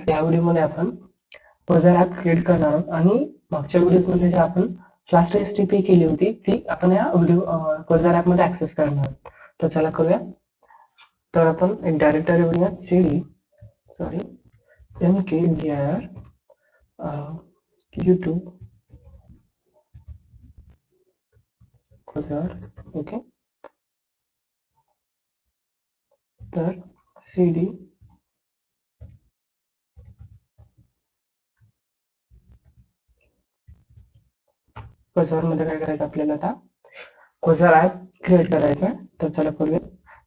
या व्हिडिओमध्ये आपण क्वोझर ॲप क्रिएट करणार आहोत आणि मागच्या व्हिडिओजमध्ये जे आपण क्लास टेस्ट पे केली होती ती आपण या क्वोझर ॲपमध्ये ॲक्सेस करणार आहोत. तर चला करूया. तर आपण एक डायरेक्टरी बनवूया cd mkdir YouTube क्वोझर. ओके, तर cd क्वोझर मध्ये काय करायचं आपल्याला आता क्वोझर ॲप क्रिएट करायचं आहे. तर चला करूया.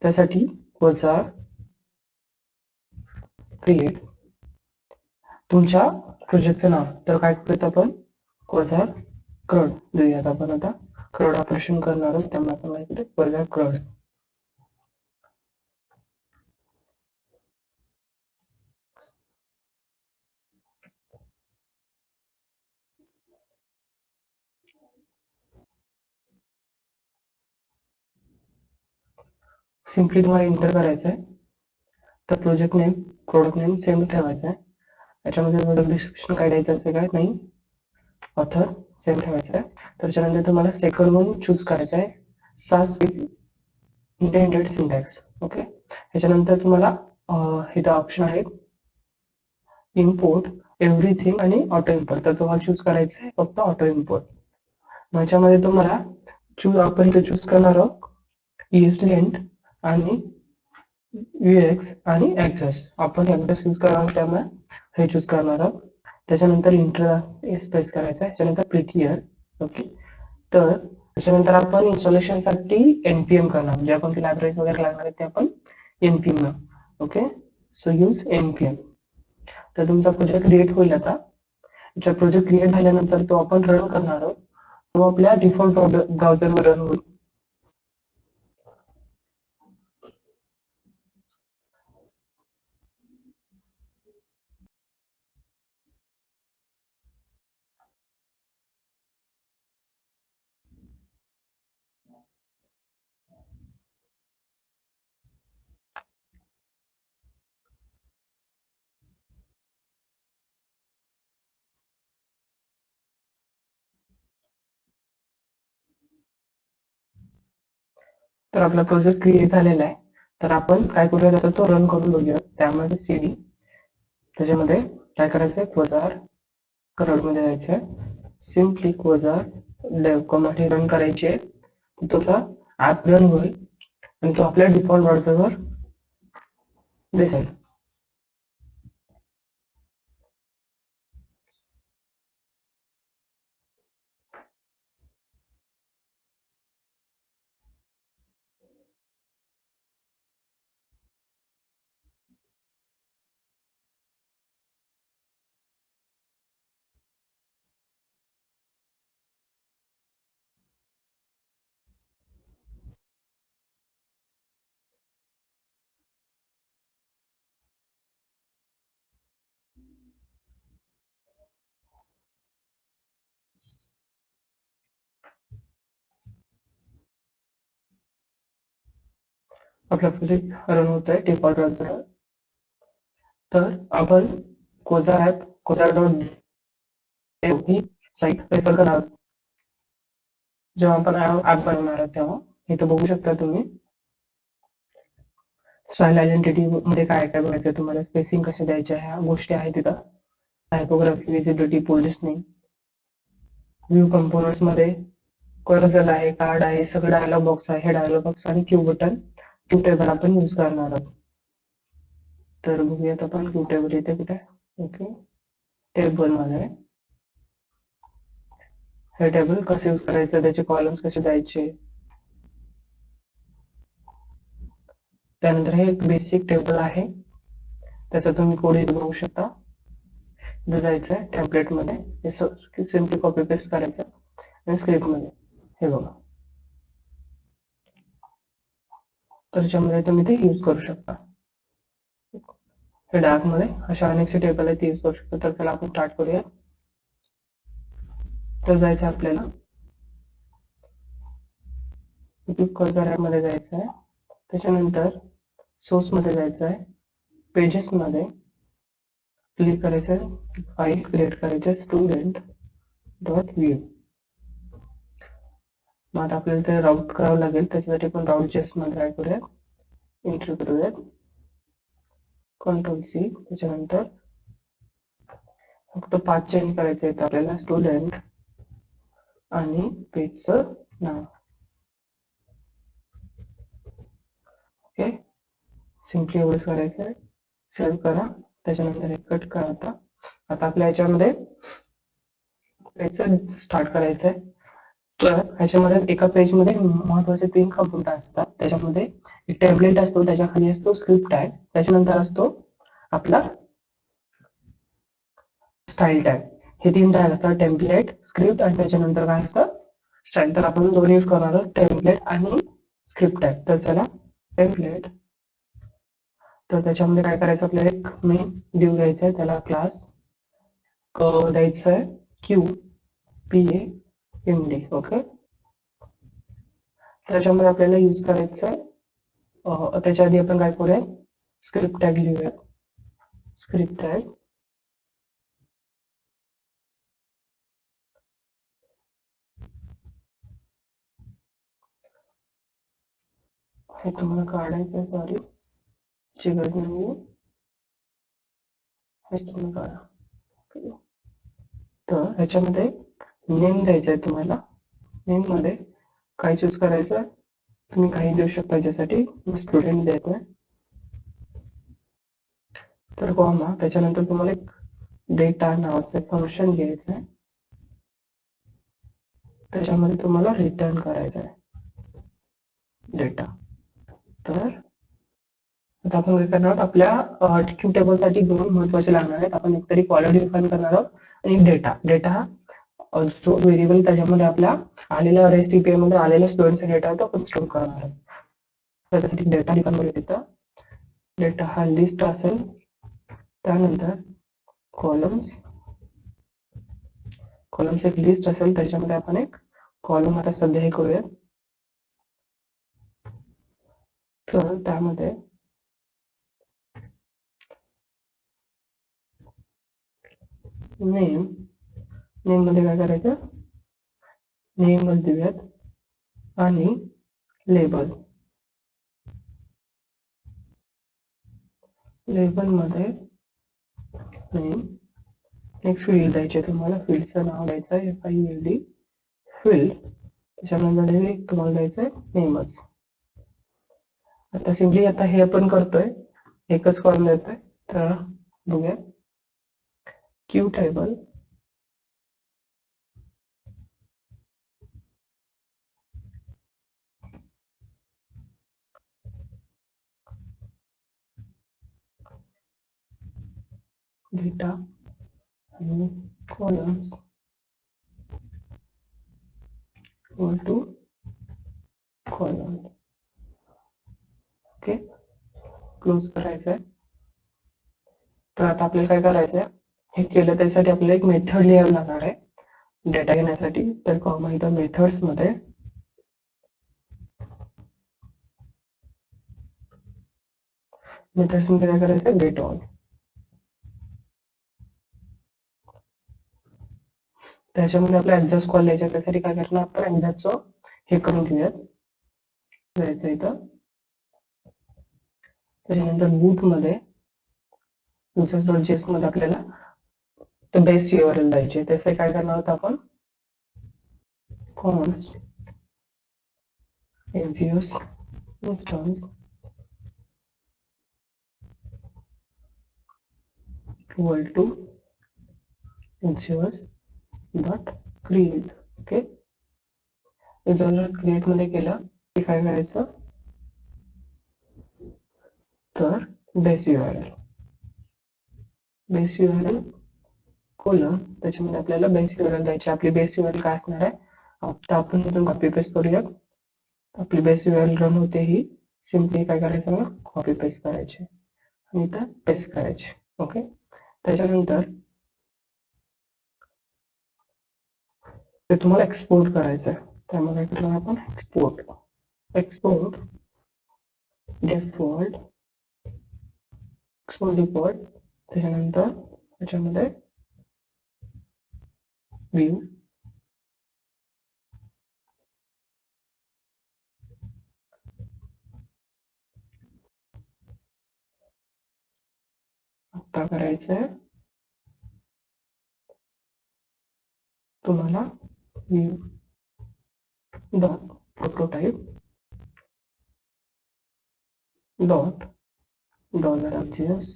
त्यासाठी क्वोझर क्रिएट तुमच्या प्रोजेक्टचं नाव, तर काय करूयात आपण क्वोझर क्रड देऊयात. आपण आता क्रड ऑपरेशन करणार आहोत, त्यामुळे आपण काय करूया क्वोझर क्रड. सिम्पली तुम्हाला एंटर करायचं आहे. तर प्रोजेक्ट नेम प्रोडक्ट नेम सेमच ठेवायचं आहे. याच्यामध्ये डिस्क्रिप्शन काय द्यायचं असेल काय नाही, ऑथर सेम ठेवायचं आहे. त्याच्यानंतर तुम्हाला सेकंड वन चूज करायचं आहे, सास विथ इंटेंडेड सिंटॅक्स. ओके, त्याच्यानंतर तुम्हाला इथं ऑप्शन आहे इम्पोर्ट एव्हरीथिंग आणि ऑटो इम्पोर्ट. तर तुम्हाला चूज करायचं आहे फक्त ऑटो इम्पोर्ट. याच्यामध्ये तुम्हाला आपण इथे चूज करणार आहोत ESLint आणि UX आणि एक्सेस. आपण एक्सेस यूज करणार आहोत त्यामुळे हे चूज करणार आहोत. त्याच्यानंतर इंटर स्पेस करायचं आहे, त्याच्यानंतर प्रिटियर. ओके, तर त्याच्यानंतर आपण इन्स्टॉलेशन साठी npm करणार, म्हणजे आपण ती लायब्ररीज वगैरे लागणार आहेत ते आपण npm. Okay, so use npm. तर तुमचा प्रोजेक्ट क्रिएट होईल. आता प्रोजेक्ट क्रिएट झाल्यानंतर तो आपण रन करणार आहोत, तो आपल्या डिफॉल्ट ब्राउझरवर रन होईल. तर आपला प्रोजेक्ट क्रिएट झालेला आहे. तर आपण काय करूया, आता तो रन करून बघूया. त्यामध्ये cd त्याच्यामध्ये काय करायचंय, क्वोझर क्रड मध्ये जायचंय, सिम्पली क्वोझर डेव कमांड रन करायची आहे. तुमचा ऍप रन होईल आणि तो आपल्या डिफॉल्ट ब्राउझरवर दिसेल. आपला प्रोजेक्ट रन होत आहे डिफॉल्ट ब्राउझरवर. तर आपण क्वोझर.dev ही साईट रेफर करणार आहोत जेव्हा आपण ऍप बनवणार आहोत तेव्हा. इथं बघू शकता तुम्ही स्टाईल आयडेंटिटी मध्ये काय काय बघायचं, तुम्हाला स्पेसिंग कसे द्यायचे, ह्या गोष्टी आहेत तिथं. टायपोग्राफी, विजिबिलिटी, पोझिशनिंग, व्ह्यू कंपोनंट्स मध्ये कर्सर आहे, कार्ड आहे, सगळं डायलॉग बॉक्स आहे. हे डायलॉग बॉक्स आणि क्यू बटन, क्यू टेबल आपण यूज करणार आहोत. तर बघूयात आपण क्यू टेबल इथे कुठे. ओके, टेबल मध्ये हे टेबल कसं यूज करायचं, त्याचे कॉलम्स कसे द्यायचे. त्यानंतर हे एक बेसिक टेबल आहे, त्याचा तुम्ही कोड इथे बघू शकता. इथे जायचं आहे टेम्पलेट मध्ये, हे सिम्पली कॉपी पेस्ट करायचं आणि स्क्रिप्ट मध्ये हे बघा. तर त्याच्यामध्ये तुम्ही ते यूज करू शकता. हे डार्क मध्ये अशा अनेकसे टेबल आहे ते यूज करू शकता. तर चला आपण स्टार्ट करूया. तर जायचं आपल्याला क्वोझर ॲप मध्ये जायचं आहे. त्याच्यानंतर सोर्स मध्ये जायचं आहे, पेजेस मध्ये क्लिक करायचं, फाईल क्रिएट करायचे स्टुडंट डॉट व्ह्यू. मग आता आपल्याला ते राऊट करावं लागेल, त्याच्यासाठी पण राऊट जेएस मध्ये काय करूयात, एंटर करूयात, कंट्रोल-C. त्याच्यानंतर फक्त पाथ चेंज करायचं आहे आपल्याला, स्टुडंट आणि पेजचं नाव. ओके, सिम्पली एवढंच करायचं आहे. सेव्ह करा, त्याच्यानंतर हे कट करा. आता आपल्या याच्यामध्ये पेजचं स्टार्ट करायचं आहे. तर ह्याच्यामध्ये एका पेजमध्ये महत्वाचे 3 कंपोनंट असतात. त्याच्यामध्ये एक टेम्पलेट असतो, त्याच्या खाली असतो स्क्रिप्ट टॅग, त्याच्यानंतर असतो आपला स्टाईल टॅग. हे 3 टॅग असतात, टेम्पलेट, स्क्रिप्ट आणि त्याच्यानंतर काय असतं, स्टाईल. तर आपण दोन्ही यूज करणार आहोत, टेम्पलेट आणि स्क्रिप्ट टॅग. तर चला, टेम्पलेट. तर त्याच्यामध्ये काय करायचं, आपल्याला एक मेन डिव्ह घ्यायचा आहे, त्याला क्लास द्यायचं आहे QPAMD. ओके, त्याच्यामध्ये आपल्याला यूज करायचं आहे, त्याच्या आधी आपण काय करूया, स्क्रिप्ट टॅग लिहूया. स्क्रिप्ट टॅग हे तुम्हाला काढायचं आहे, सॉरी ची गरज नाही, हेच तुम्ही काढा. तर ह्याच्यामध्ये नेम द्यायचा आहे तुम्हाला. नेम मध्ये काय चूज करायचं, तुम्ही काही देऊ शकता, याच्यासाठी स्टुडंट देतोय. तर कॉमा, त्याच्यानंतर तुम्हाला एक डेटा नावाचं फंक्शन घ्यायचं आहे, त्याच्यामध्ये तुम्हाला रिटर्न करायचं आहे डेटा. तर आता आपण काय करणार आहोत, आपल्या क्यू टेबल साठी 2 महत्वाचे लागणार आहेत. आपण एकतरी कॉलम डिफाइन करणार आहोत आणि डेटा. डेटा जो व्हेरिएबल त्याच्यामध्ये आपल्या आलेला रेस्ट एपीआय मध्ये आलेला स्टुडंटचा डेटा तो आपण स्टोर करणार आहोत. तर त्यासाठी डेटा डिफाइन करूया. तिथं डेटा हा लिस्ट असेल, त्यानंतर कॉलम्स एक लिस्ट असेल, त्याच्यामध्ये आपण एक कॉलम आता सध्या हे करूया. तर त्यामध्ये नेम मध्ये काय करायचं, नेमच देऊयात आणि लेबल मध्ये नेम, एक फील्ड द्यायचे तुम्हाला. फील्डचं नाव द्यायचं आहे FILD फील्ड. त्याच्यामध्ये तुम्हाला द्यायचं आहे नेमच. आता सिम्पली आता हे आपण करतोय, एकच कॉलम देतोय. तर बघूया, क्यू टेबल डेटा आणि columns equal to column. Okay, close करायचं आहे. तर आता आपल्याला काय करायचं आहे, हे केलं त्यासाठी आपल्याला एक मेथड लिहावं लागणार आहे डेटा घेण्यासाठी. तर कॉमा इथं मेथड्स मध्ये काय करायचं, गेट ऑल. त्याच्यामध्ये आपल्या एक्झॉस्ट कॉल द्यायचा. त्यासाठी काय करणार, आपण एक्झॉस्टचं हे करून घेऊयात, जायचं इथं. त्याच्यानंतर बूट मध्ये users.js मध्ये आपल्याला बेस URL द्यायचे. त्यासाठी काय करणार आहोत आपण, const axios instance equal to axios dot create. Okay, create मध्ये केलं की काय करायचं, तर बेस URL कोलन, त्याच्यामध्ये आपल्याला बेस URL द्यायची. आपली बेस URL काय असणार आहे, आता आपण इथून कॉपी पेस्ट करूयात. आपली बेस URL रन होते, ही सिम्पली काय करायचं, कॉपी पेस्ट करायचे आणि इथं पेस्ट करायचे. ओके, त्याच्यानंतर ते तुम्हाला एक्सपोर्ट करायचं आहे. त्यामध्ये काय करणार आपण, एक्सपोर्ट डिफॉल्ट त्याच्यानंतर त्याच्यामध्ये व्ह्यू आता करायचंय तुम्हाला view dot prototype dot $RGS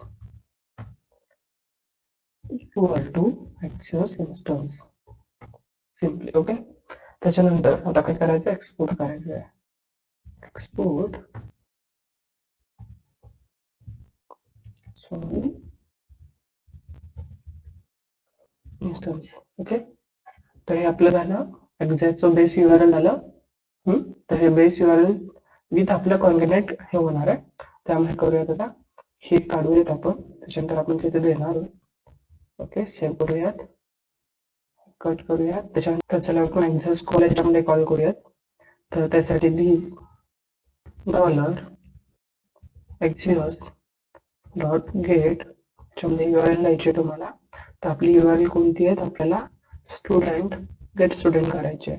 equal to Axios instance simply. Okay, त्याच्यानंतर आता काय करायचं, एक्सपोर्ट करायचं आहे. Export instance. ओके, तर हे आपलं झालं एक्झॅक्टचं बेस URL झालं. तर हे बेस URL विथ आपलं कॉन्ग्रेनेट हे होणार आहे. त्यामुळे करूयात आता हे काढूयात आपण, त्याच्यानंतर आपण तिथे देणार. ओके, सेव्ह करूयात, कट करूयात. त्याच्यानंतर चला आपण एक्झॅक्ट कॉल याच्यामध्ये कॉल करूयात. तर त्यासाठी दिस $Axios डॉट गेट त्याच्यामध्ये URL द्यायची तुम्हाला. तर आपली URL कोणती आहे, आपल्याला स्टुडंट गेट स्टुडंट करायचे.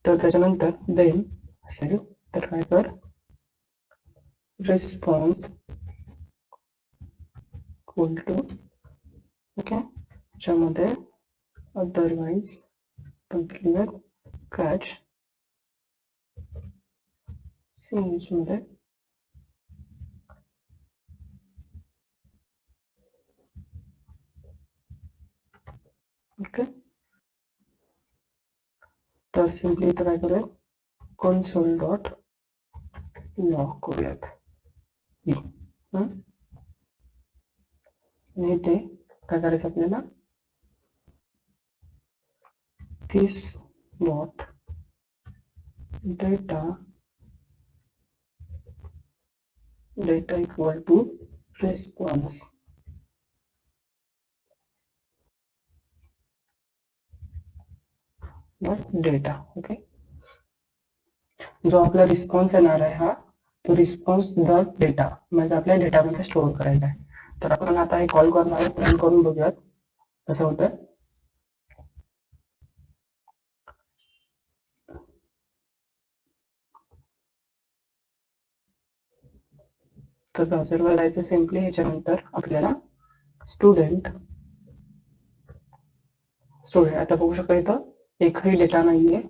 तर त्याच्यानंतर देन सेव्ह. तर काय कर, रिस्पॉन्स इक्वल टू ओके, त्याच्यामध्ये अदरवाइज क्लिअर कॅच सिंगल्स मध्ये ओके. तर सिम्पली इथं काय करूयात, कन्सोल डॉट लॉग करूयात. आणि इथे काय करायचं आपल्याला, this dot data equal to response dot data. Okay, जो आपला रिस्पॉन्स येणार आहे हा, तो रिस्पॉन्स डॉट डेटा म्हणजे आपल्या डेटामध्ये स्टोअर करायचा आहे. तर आपण आता हे कॉल करणार आहे, रन करून बघूयात कसं होतं. तर ब्राउझरवर जायचं सिम्पली. ह्याच्यानंतर आपल्याला स्टुडंट आता बघू शकता इथं एकही डेटा नाहीये.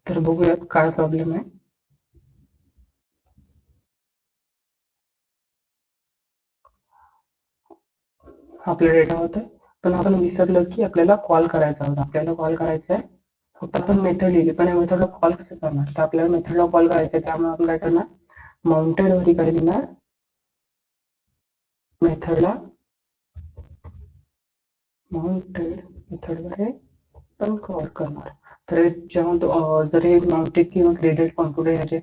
तर बघूयात काय प्रॉब्लेम आहे. आपला डेटा होतोय, पण आपण विसरलो की आपल्याला कॉल करायचा होता. आपल्याला कॉल करायचा आहे, फक्त आपण मेथड लिहिली, पण या मेथडला कॉल कसं करणार. तर आपल्याला मेथडला कॉल करायचं आहे, त्यामुळे आपण काय करणार, माउंटेड वरती काय लिहिणार, मेथडला माउंटेड मेथडवर हे पण कॉल करणार. तर जेव्हा जर हे माउंटेड किंवा क्रेडिट कॉम्प्युटर ह्याचे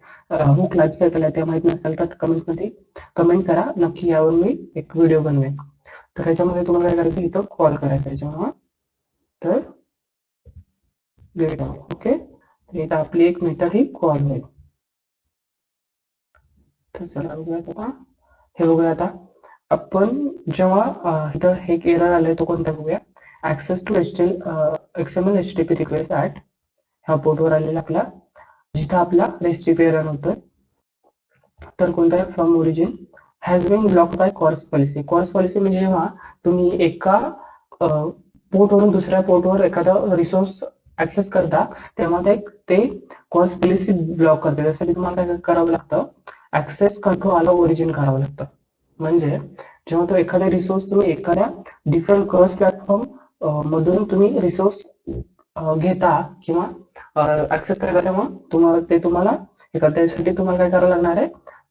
हुक लाईफ सायकल आहे ते माहित नसेल तर कमेंटमध्ये कमेंट करा, नक्की यावर मी एक व्हिडिओ बनवेन. तर ह्याच्यामध्ये तुम्हाला काय करायचं, इथं कॉल करायचं जेव्हा, तर गेट आउट. ओके, तर इथं आपली एक मेथड ही कॉल होईल. तर चला बघूयात आता, हे बघूया आता आपण जेव्हा इथं हे एरर आलंय तो कोणता बघूया, access to XML HTTP request at ह्या पोर्टवर आलेला आपला, जिथं आपला रेस्टिपी रन होतोय. तर कोणता आहे, from origin has been blocked by CORS policy. CORS policy म्हणजे जेव्हा तुम्ही एका पोर्टवरून दुसऱ्या पोर्टवर एखादा रिसोर्स ऍक्सेस करता, तेव्हा ते कॉर्स पॉलिसी ब्लॉक करते. त्यासाठी तुम्हाला काय करावं लागतं, ऍक्सेस कंट्रोल अलाउ ओरिजिन करावं लागतं. म्हणजे जेव्हा तो एखादा रिसोर्स तुम्ही एखाद्या डिफरंट क्रॉस प्लॅटफॉर्म मधून तुम्ही रिसोर्स घेता किंवा ऍक्सेस करता, तेव्हा तुम्हाला त्यासाठी तुम्हाला काय करावं लागणार आहे,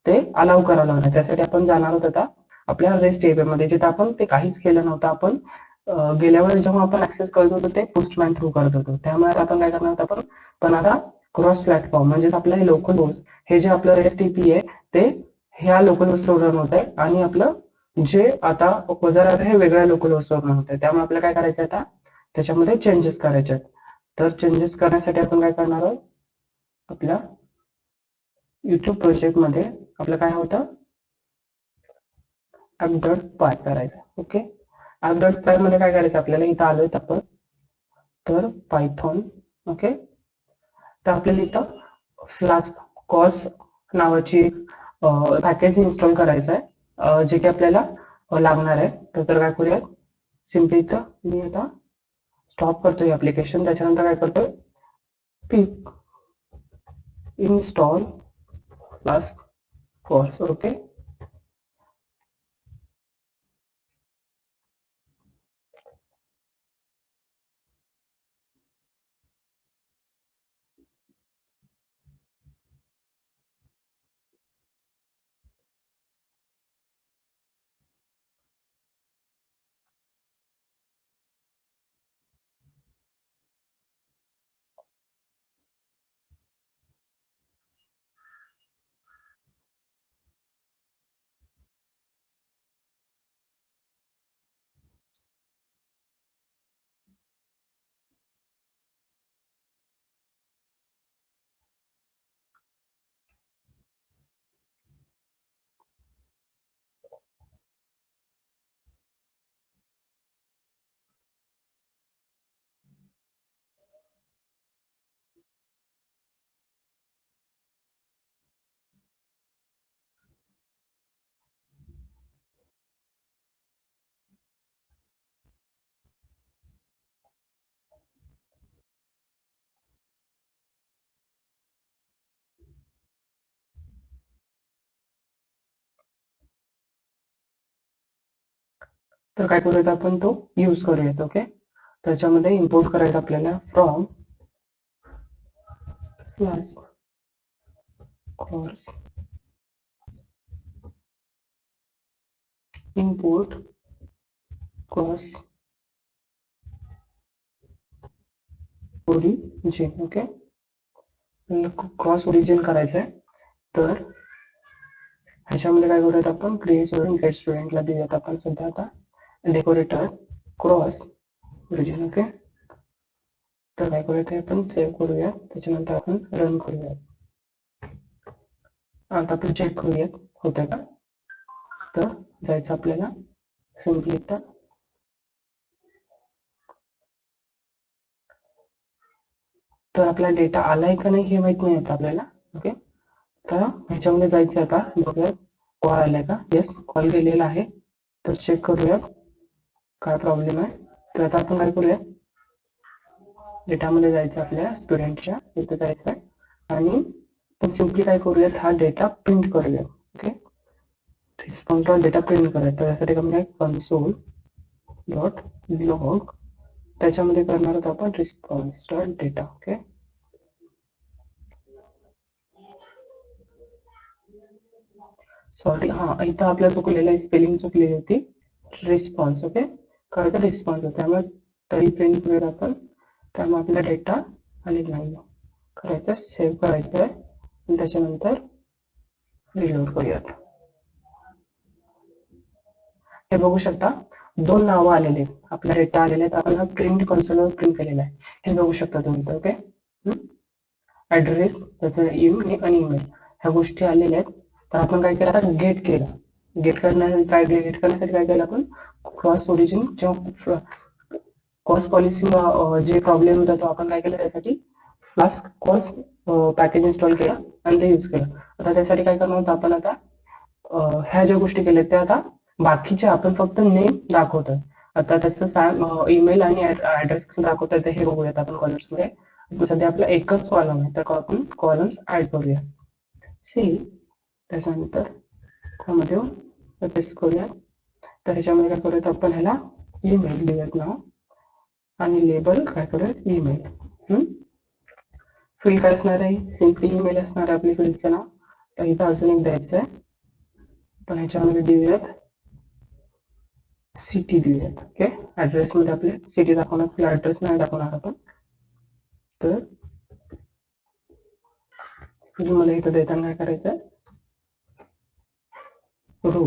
ते अलाउ करावं लागणार आहे. त्यासाठी आपण जाणार आहोत आता आपल्या रेस्ट एपीआय मध्ये, जिथे आपण ते काहीच केलं नव्हतं. आपण गेल्या वेळेस जेव्हा आपण ऍक्सेस करत होतो ते पोस्टमॅन थ्रू करत होतो. त्यामुळे आपण काय करणार आहोत, पण आता क्रॉस प्लॅटफॉर्म म्हणजे आपलं हे लोकल होस्ट, हे जे आपलं रेस्ट एपीआय आहे ते ह्या लोकल होस्टवर रन होत आहे, आणि आपलं जे आता वजार आहे हे वेगळ्या लोकल होस्टवर रन होत आहे. त्यामुळे आपल्याला काय करायचं आता, त्याच्यामध्ये चेंजेस करायचे आहेत. तर चेंजेस करण्यासाठी आपण काय करणार आहोत, आपल्या युट्यूब प्रोजेक्ट मध्ये आपलं काय होतं, app.py करायचं. ओके, app.py मध्ये काय करायचं आपल्याला, इथं आलोय आपण तर पायथॉन. ओके, तर आपल्याला इथं फ्लास्क कॉस नावाची पॅकेज इन्स्टॉल करायचं आहे, जे की आपल्याला लागणार आहे. तर काय करूया, सिम्पली इथं मी आता स्टॉप करतोय ऍप्लिकेशन. त्याच्यानंतर काय करतोय, पिक इन्स्टॉल फ्लास्क कॉस. ओके, तर काय करूयात आपण, तो यूज करूयात. ओके, त्याच्यामध्ये इम्पोर्ट करायचं आपल्याला from flask cos import cos origin. Okay, cross origin करायचं आहे. तर ह्याच्यामध्ये काय करूयात आपण, क्रिएट स्टुडंट गेट स्टुडंटला देऊयात आपण सध्या आता डेकोरेटर क्रॉस ओरिजिन. ओके, तर काय करूयात, आपण सेव्ह करूया. त्याच्यानंतर आपण रन करूया. आता आपण चेक करूयात होतंय का. तर जायचं आपल्याला सिम्पली इथं, तर आपला डेटा आलाय का नाही हे माहित नाही आता आपल्याला. ओके, तर ह्याच्यामध्ये जायचं आता, बघूया कॉल आलाय का. येस, कॉल गेलेला आहे. तर चेक करूया काय प्रॉब्लेम आहे. तर आता आपण काय करूया, डेटामध्ये जायचं, आपल्या स्टुडंटच्या इथं जायचं आहे आणि सिम्पली काय करूयात, हा डेटा प्रिंट करूया. ओके, रिस्पॉन्सला डेटा प्रिंट करायचा. त्यासाठी काय, कन्सोल डॉट लॉग, त्याच्यामध्ये करणार आहोत आपण response dot data. Okay, sorry, हा इथं आपल्या चुकलेलं आहे, स्पेलिंग चुकलेली होती. रिस्पॉन्स. ओके, खरं तर रिस्पॉन्स होता, त्यामुळे तरी प्रिंट करूयात आपण. त्यामुळे आपला डेटा आलेला नाही करायचं, सेव्ह करायचं आहे आणि त्याच्यानंतर रिलोड करूयात. हे बघू शकता, दोन नावं आलेले आहेत, आपला डेटा आलेले आहेत. आपण प्रिंट कन्सोलवर प्रिंट केलेला आहे, हे बघू शकता तुम्ही. ओके, ऍड्रेस, त्याचं ईमेल आणि ईमेल, ह्या गोष्टी आलेल्या आहेत. तर आपण काय केलं, आता गेट केलं. गेट करण्यासाठी काय केलं आपण, क्रॉस ओरिजिन किंवा कॉस पॉलिसी जे प्रॉब्लेम होता तो आपण काय केलं, त्यासाठी फ्लास्क कॉस पॅकेज इन्स्टॉल केला आणि ते यूज केलं. आता त्यासाठी काय करणार होतं आपण, आता ह्या ज्या गोष्टी केल्या त्या आता बाकीच्या आपण फक्त नेम दाखवतोय. आता त्याचं ईमेल आणि ऍड्रेस कसं दाखवता येतं हे बघूयात आपण कॉलम्स मध्ये. सध्या आपला एकच कॉलम आहे, तर आपण कॉलम्स ऍड करूया. सी, त्याच्यानंतर त्यामध्ये पेस्ट करूया. तर ह्याच्यामध्ये काय करूयात आपण, ह्याला ईमेल देऊयात नाव आणि लेबल काय करूयात, ईमेल. फील्ड काय असणार आहे, सिम्पली ईमेल असणार आहे आपली फील्डचं नाव. तर इथं अजून एक द्यायचं आहे, पण ह्याच्यामध्ये देऊयात सिटी देऊयात. ओके, ऍड्रेस मध्ये आपले सिटी दाखवणार, आपला ऍड्रेस नाही दाखवणार आपण. तर मला इथं देताना काय करायचं, रो,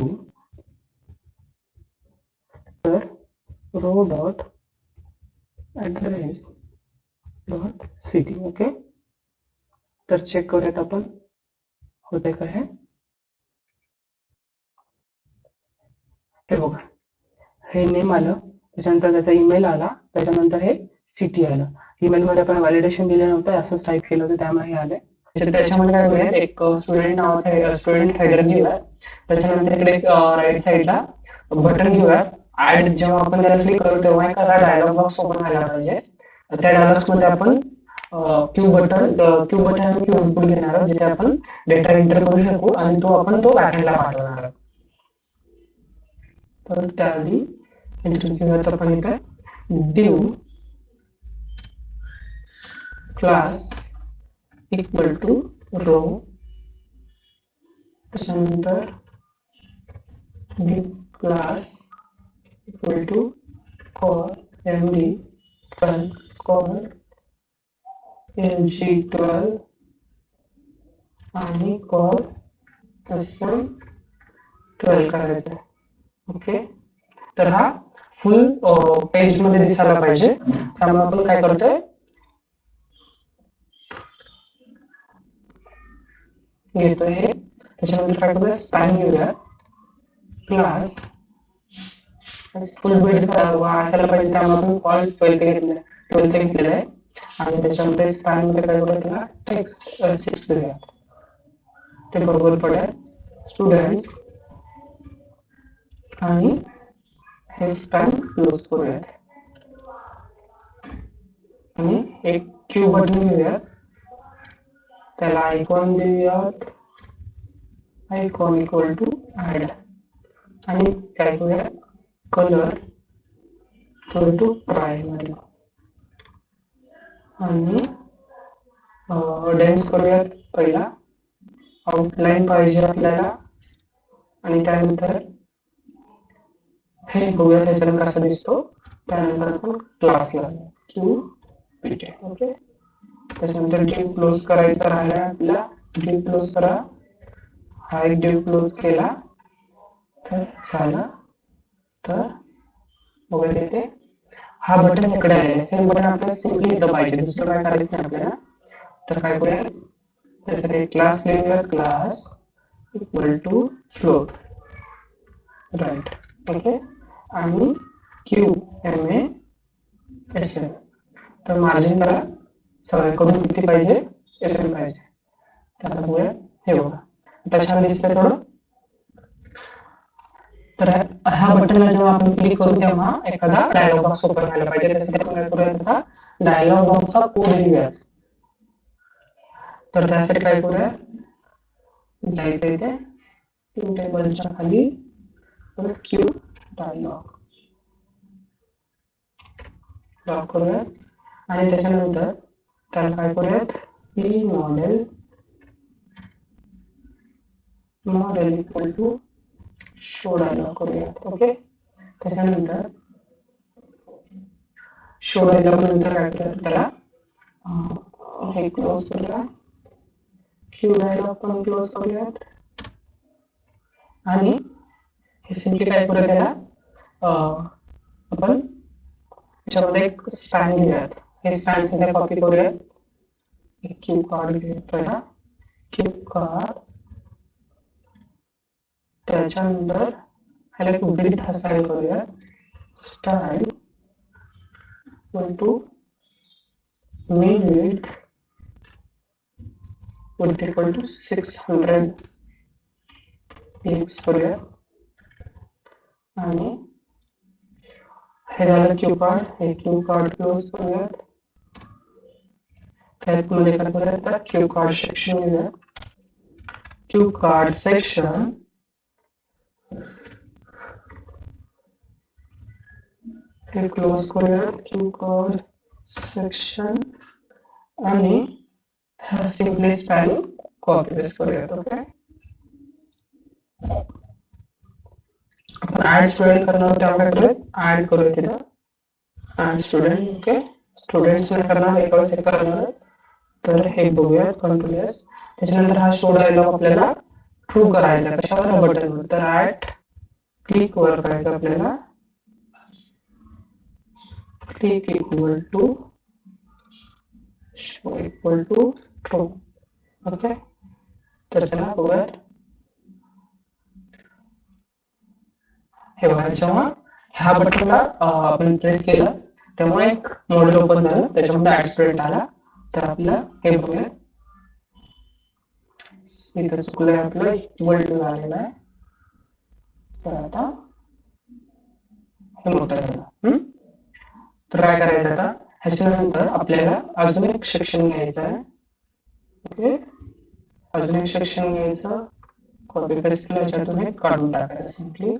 तर row dot address dot city. Okay, तर चेक करूयात आपण होते काय. हे बघा, हे नेम आलं, त्याच्यानंतर त्याचा ईमेल आला, त्याच्यानंतर हे सिटी आलं. ईमेल मध्ये आपण व्हॅलिडेशन दिलं नव्हतं, असंच टाईप केलं होतं, त्यामुळे हे आले. त्याच्यामध्ये काय करूयात, एक स्टुडंट नावाचा स्टुडंट हेडर घेऊयात. त्याच्यानंतर इकडे राईट साईडला बटन घेऊयात. ऍड जेव्हा आपण त्याला क्लिक करू तेव्हा एक डायलॉग बॉक्स ओपन व्हायला पाहिजे. त्या डायलॉग बॉक्स मध्ये आपण क्यू बटन आणि क्यू इनपुट घेणार आहोत, जिथे आपण डेटा एंटर करू शकू आणि तो बॅकएंडला पाठवणार आहोत. तर त्याआधी एंटर घेऊयात आपण इथे div class equal to row, त्याच्यानंतर div class equal to core md core lg12 आणि core sm12 करायचं. ओके, तर हा फुल पेज मध्ये दिसायला पाहिजे. त्यामुळे आपण काय करतोय, घेतोय हे. त्याच्यानंतर काय करूया, स्पॅन घेऊया. क्लास फुल बिल्ड असायला पाहिजे, त्यामुळे आपण ऑल 12 घेतलेलं आहे. आणि त्याच्यामध्ये स्पॅन मध्ये काय करूया, त्याला टेक्स्ट 6 देऊया, ते बरोबर पडेल. स्टुडंट्स आणि हे स्पॅन क्लोज करूयात आणि एक क्यू बटन घेऊयात, त्याला आयकॉन देऊयात, आयकॉन इक्वल टू ऍड आणि काय करूया, कलर इक्वल टू प्रायमरी आणि डेन्स करूयात. पहिला आउटलाईन पाहिजे आपल्याला आणि त्यानंतर हे बघूया त्याच्यानंतर कसा दिसतो. त्यानंतर आपण क्लासला क्यू पीटे. ओके, त्याच्यानंतर डिव क्लोज करायचा राहिला आपल्याला, डिव क्लोज करा. हा एक डिव क्लोज केला तर झाला. तर बघा इथे हा बटन इकडे आलेला आहे. सेम बटन आपल्याला सिम्पली इथं पाहिजे, दुसरं काय करायचं नाही आपल्याला. तर काय करूया, त्यासाठी क्लास लिहूया, class equal to float right. Okay, आणि Q M A S M. तर मार्जिन त्याला सगळ्याकडून किती पाहिजे, एस एम पाहिजे. तर आता बघूया, हे बघा आता छान दिसतंय थोडं. तर ह्या बटनला जेव्हा आपण क्लिक करू तेव्हा एखादा डायलॉग बॉक्स ओपन व्हायला पाहिजे. त्यासाठी आपण काय करूयात, आता डायलॉग बॉक्सचा कोड लिहूयात. तर त्यासाठी काय करूया, जायचं इथे टेबलच्या खाली क्यू डायलॉग लॉक करूयात आणि त्याच्यानंतर त्याला काय करूयात, P model equal to show dialog करूयात. ओके, त्याच्यानंतर शो डायलॉग नंतर काय करूयात, त्याला हे क्लोज करूया, क्यू डायलॉग पण क्लोज करूयात आणि हे सिम्पली काय करूया, त्याला आपण याच्यामध्ये एक स्पॅन घेऊयात. हे स्पॅन सध्या कॉपी करूयात. क्यू कार्ड घेऊया, क्यू कार्ड, त्याच्यानंतर ह्याला एक विड्थ असाइन करूया, style equal to min width equal to 600 px करूया. आणि हे झालं क्यू कार्ड, हे क्यू कार्ड क्लोज करूयात. त्यामध्ये काय करूयात, क्यू कार्ड सेक्शन घेऊया, क्यू कार्ड सेक्शन हे क्लोज करूयात, क्यू कार्ड सेक्शन आणि हा सिम्पली स्पॅन कॉपी पेस्ट करूयात. ओके, आपण ऍड स्टुडंट करणार तेव्हा काय करूयात, ऍड करूयात तिथं ऍड स्टुडंट. ओके, स्टुडंट्स नाही करणार, एकच एक करणार. तर हे बघूयात, कंट्रोल एस. त्याच्यानंतर हा शो डायलॉग आपल्याला ट्रू करायचा, कशावर, बटनवर. तर ऍट क्लिक वर करायचं आपल्याला, click equal to show equal to true. Okay, तर चला बघूयात. हे बघा, जेव्हा ह्या बटनला आपण प्रेस केलं त्यामुळे एक मॉडेल ओपन झालं, त्याच्यामध्ये ऍड स्टुडंट आला. तर आपलं हे बघूया, इथं चुकलंय, आपलं इक्वल टू झालेलं आहे. तर आता हे मोठं झालं. तर काय करायचं आता, ह्याच्यानंतर आपल्याला अजून एक सेक्शन घ्यायचं आहे. ओके, अजून एक सेक्शन घ्यायचं, कॉपी पेस्ट केलं, याच्यातून एक काढून टाकायचं सिम्पली.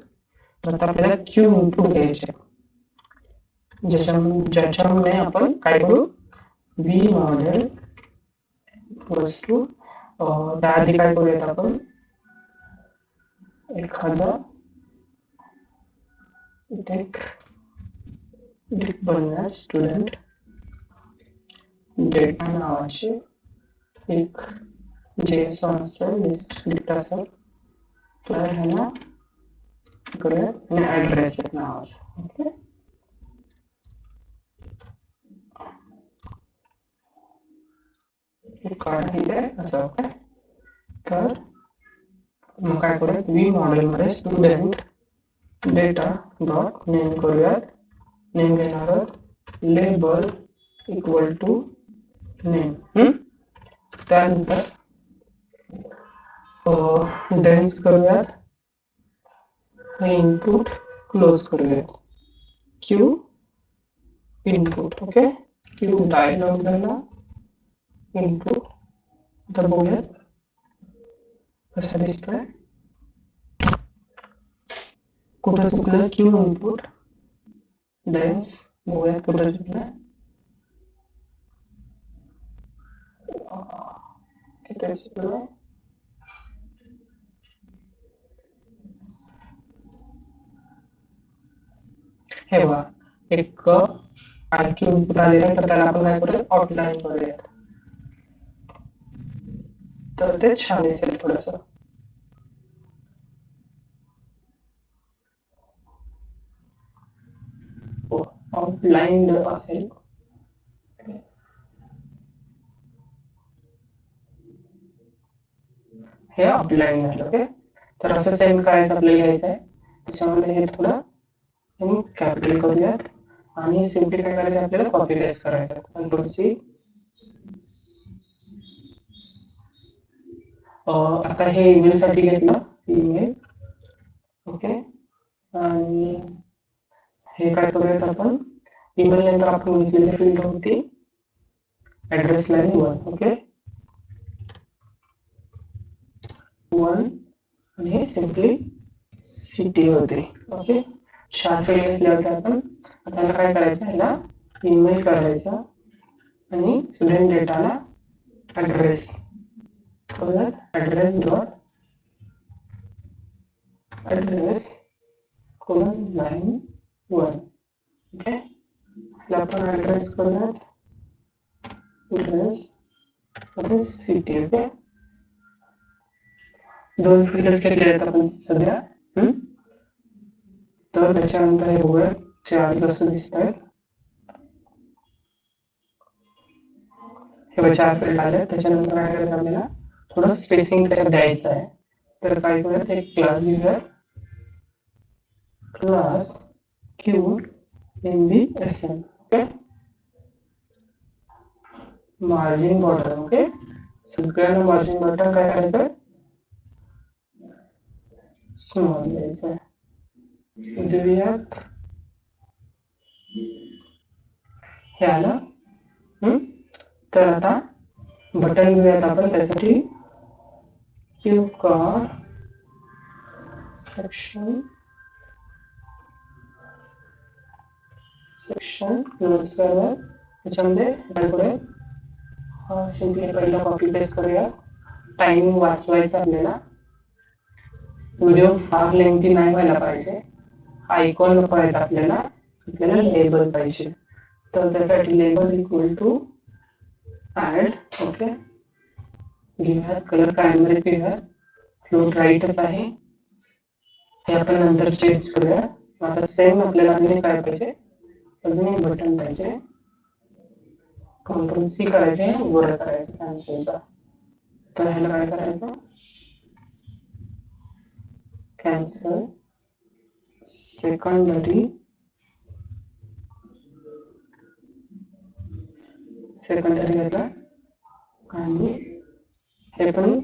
तर आता आपल्याला क्यू इनपुट घ्यायचे, ज्याच्यामुळे आपण काय करू, व्ही मॉडेल वस्तू, त्याआधी काय करूयात आपण, एखादा एक बनवूया स्टुडंट डेटा नावाचे एक जेसॉन असेल, लिस्ट असेल. तर ह्याला करूया आणि ऍड्रेस नावाचं. ओके, कार्ड इथे असं. ओके, तर मग काय करूयात, व्ही मॉडेल मध्ये स्टुडंट डेटा डॉट नेम करूयात. नेम घेणार आहोत लेबल इक्वल टू नेम. त्यानंतर डेन्स करूयात, इनपुट क्लोज करूयात, Q input. Okay, Q dialog झाला, इनपुट. आता बघूयात कसा दिसतोय, कुठं चुकलं, क्यू इनपुट डेन्स. बघूयात कुठं चुकलं, इथे चुकलं. हे बघा, एक आणखी इनपुट आलेलं आहे, तर त्याला आपण काय करूयात, आउटलाईन करूयात. तर ते छान दिसेल थोडस. आउटलाईन असेल. हे आउटलाईन झालं. ओके, तर असं सेम करायचं आपल्याला घ्यायचं आहे. त्याच्यामध्ये हे थोडं कॅपिटल करूयात आणि सिम्पली काय करायचं, आपल्याला कॉपी पेस्ट करायचं. Control C. आता हे ईमेल साठी घेतलं, ईमेल. ओके, आणि हे काय करूयात आपण, ईमेल नंतर आपण घेतलेली फील्ड होती ऍड्रेस लाईन 1. ओके, 1 आणि हे सिम्पली सिटी होते. ओके, 4 फील्ड घेतल्या होत्या आपण. आता काय करायचं, ह्याला ईमेल करायचं आणि स्टुडंट डेटाला ऍड्रेस करूयात, address dot address colon line 1. Okay, ह्याला आपण ऍड्रेस करूयात, ऍड्रेस सिटी. ओके, 2 फील्ड घेतले आहेत आपण सध्या. तर त्याच्यानंतर हे बघूया चार कसं दिसत आहे. हे 4 फील्ड आले. त्याच्यानंतर काय करायचं, आपल्याला थोडं स्पेसिंग त्याच्यात द्यायचं आहे. तर काय करूयात, एक क्लास घेऊया, class cube MBSN. Okay, margin border. Okay, सगळ्यांना मार्जिन बॉर्डर काय करायचं, स्मॉल द्यायचं. देऊयात हे आलं. तर आता बटन घेऊयात आपण, त्यासाठी क्यू कार्ड सेक्शन क्लोज करूया. त्याच्यामध्ये काय करूया, हा सिम्पली पहिला कॉपी पेस्ट करूया. टाइमिंग वाचवायचा आपल्याला, व्हिडिओ फार लेंथी नाही व्हायला पाहिजे. आयकॉन नको आहेत आपल्याला, आपल्याला लेबल पाहिजे. तर त्यासाठी label equal to add. Okay, घेऊयात कलर प्रायमरीज घेऊयात, फ्लोट राईटच आहे, हे आपण नंतर चेंज करूया. आता सेम आपल्याला अजून काय पाहिजे, अजून एक बटन पाहिजे. कंट्रोल सी करायचे, वर करायचं कॅन्सलचा. तर ह्याला काय करायचं, कॅन्सल सेकंडरी सेकंडरी घेतला आणि हे पण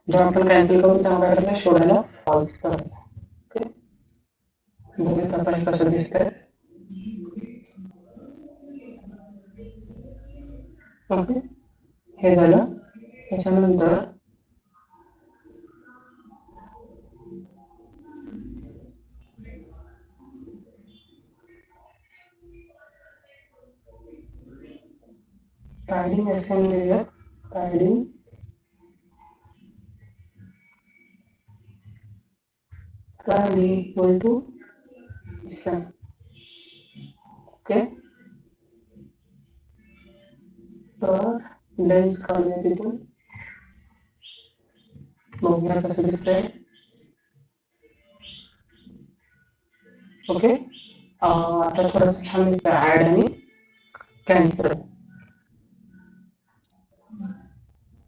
जेव्हा आपण कॅन्सल करू तेव्हा काय करायचं, शोधायला फॉल्स करायचं. ओके, बघूयात आपण हे कसं दिसतंय. ओके, हे झालं. त्याच्यानंतर पॅडिंग असेंबली आहे. Padding equal to some. Okay, तर लेन्स काढूया तिथून. बघूया कसं दिसतंय. ओके, आता थोडंसं छान दिसतंय ऍड आणि कॅन्सल.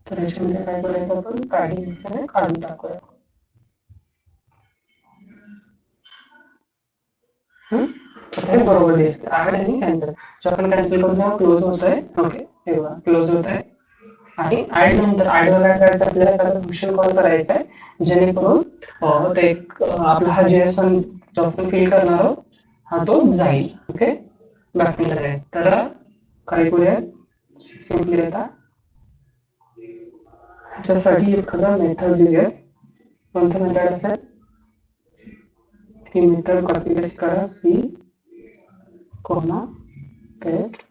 तर याच्यामध्ये काय करायचं, आपण पॅडिंग दिसतंय काढून टाकूया. हे बरोबर दिसतं ऍड आणि कॅन्सल. जे आपण कॅन्सल करून तेव्हा क्लोज होतंय. ओके, हे बघा क्लोज होत आहे. आणि ऍड नंतर ऍडवर काय करायचं, आपल्याला एखादं फंक्शन कॉल करायचं आहे जेणेकरून ते आपला हा JSON जो आपण फिल करणार आहोत हा तो जाईल. ओके, बॅकएंडला जाईल. तर काय करूया, सिम्पली आता ह्याच्यासाठी एखादा मेथड लिहूया. कोणतं मेथड असेल, ही मेथड कॉपी पेस्ट करा, सी कोमा पेस्ट.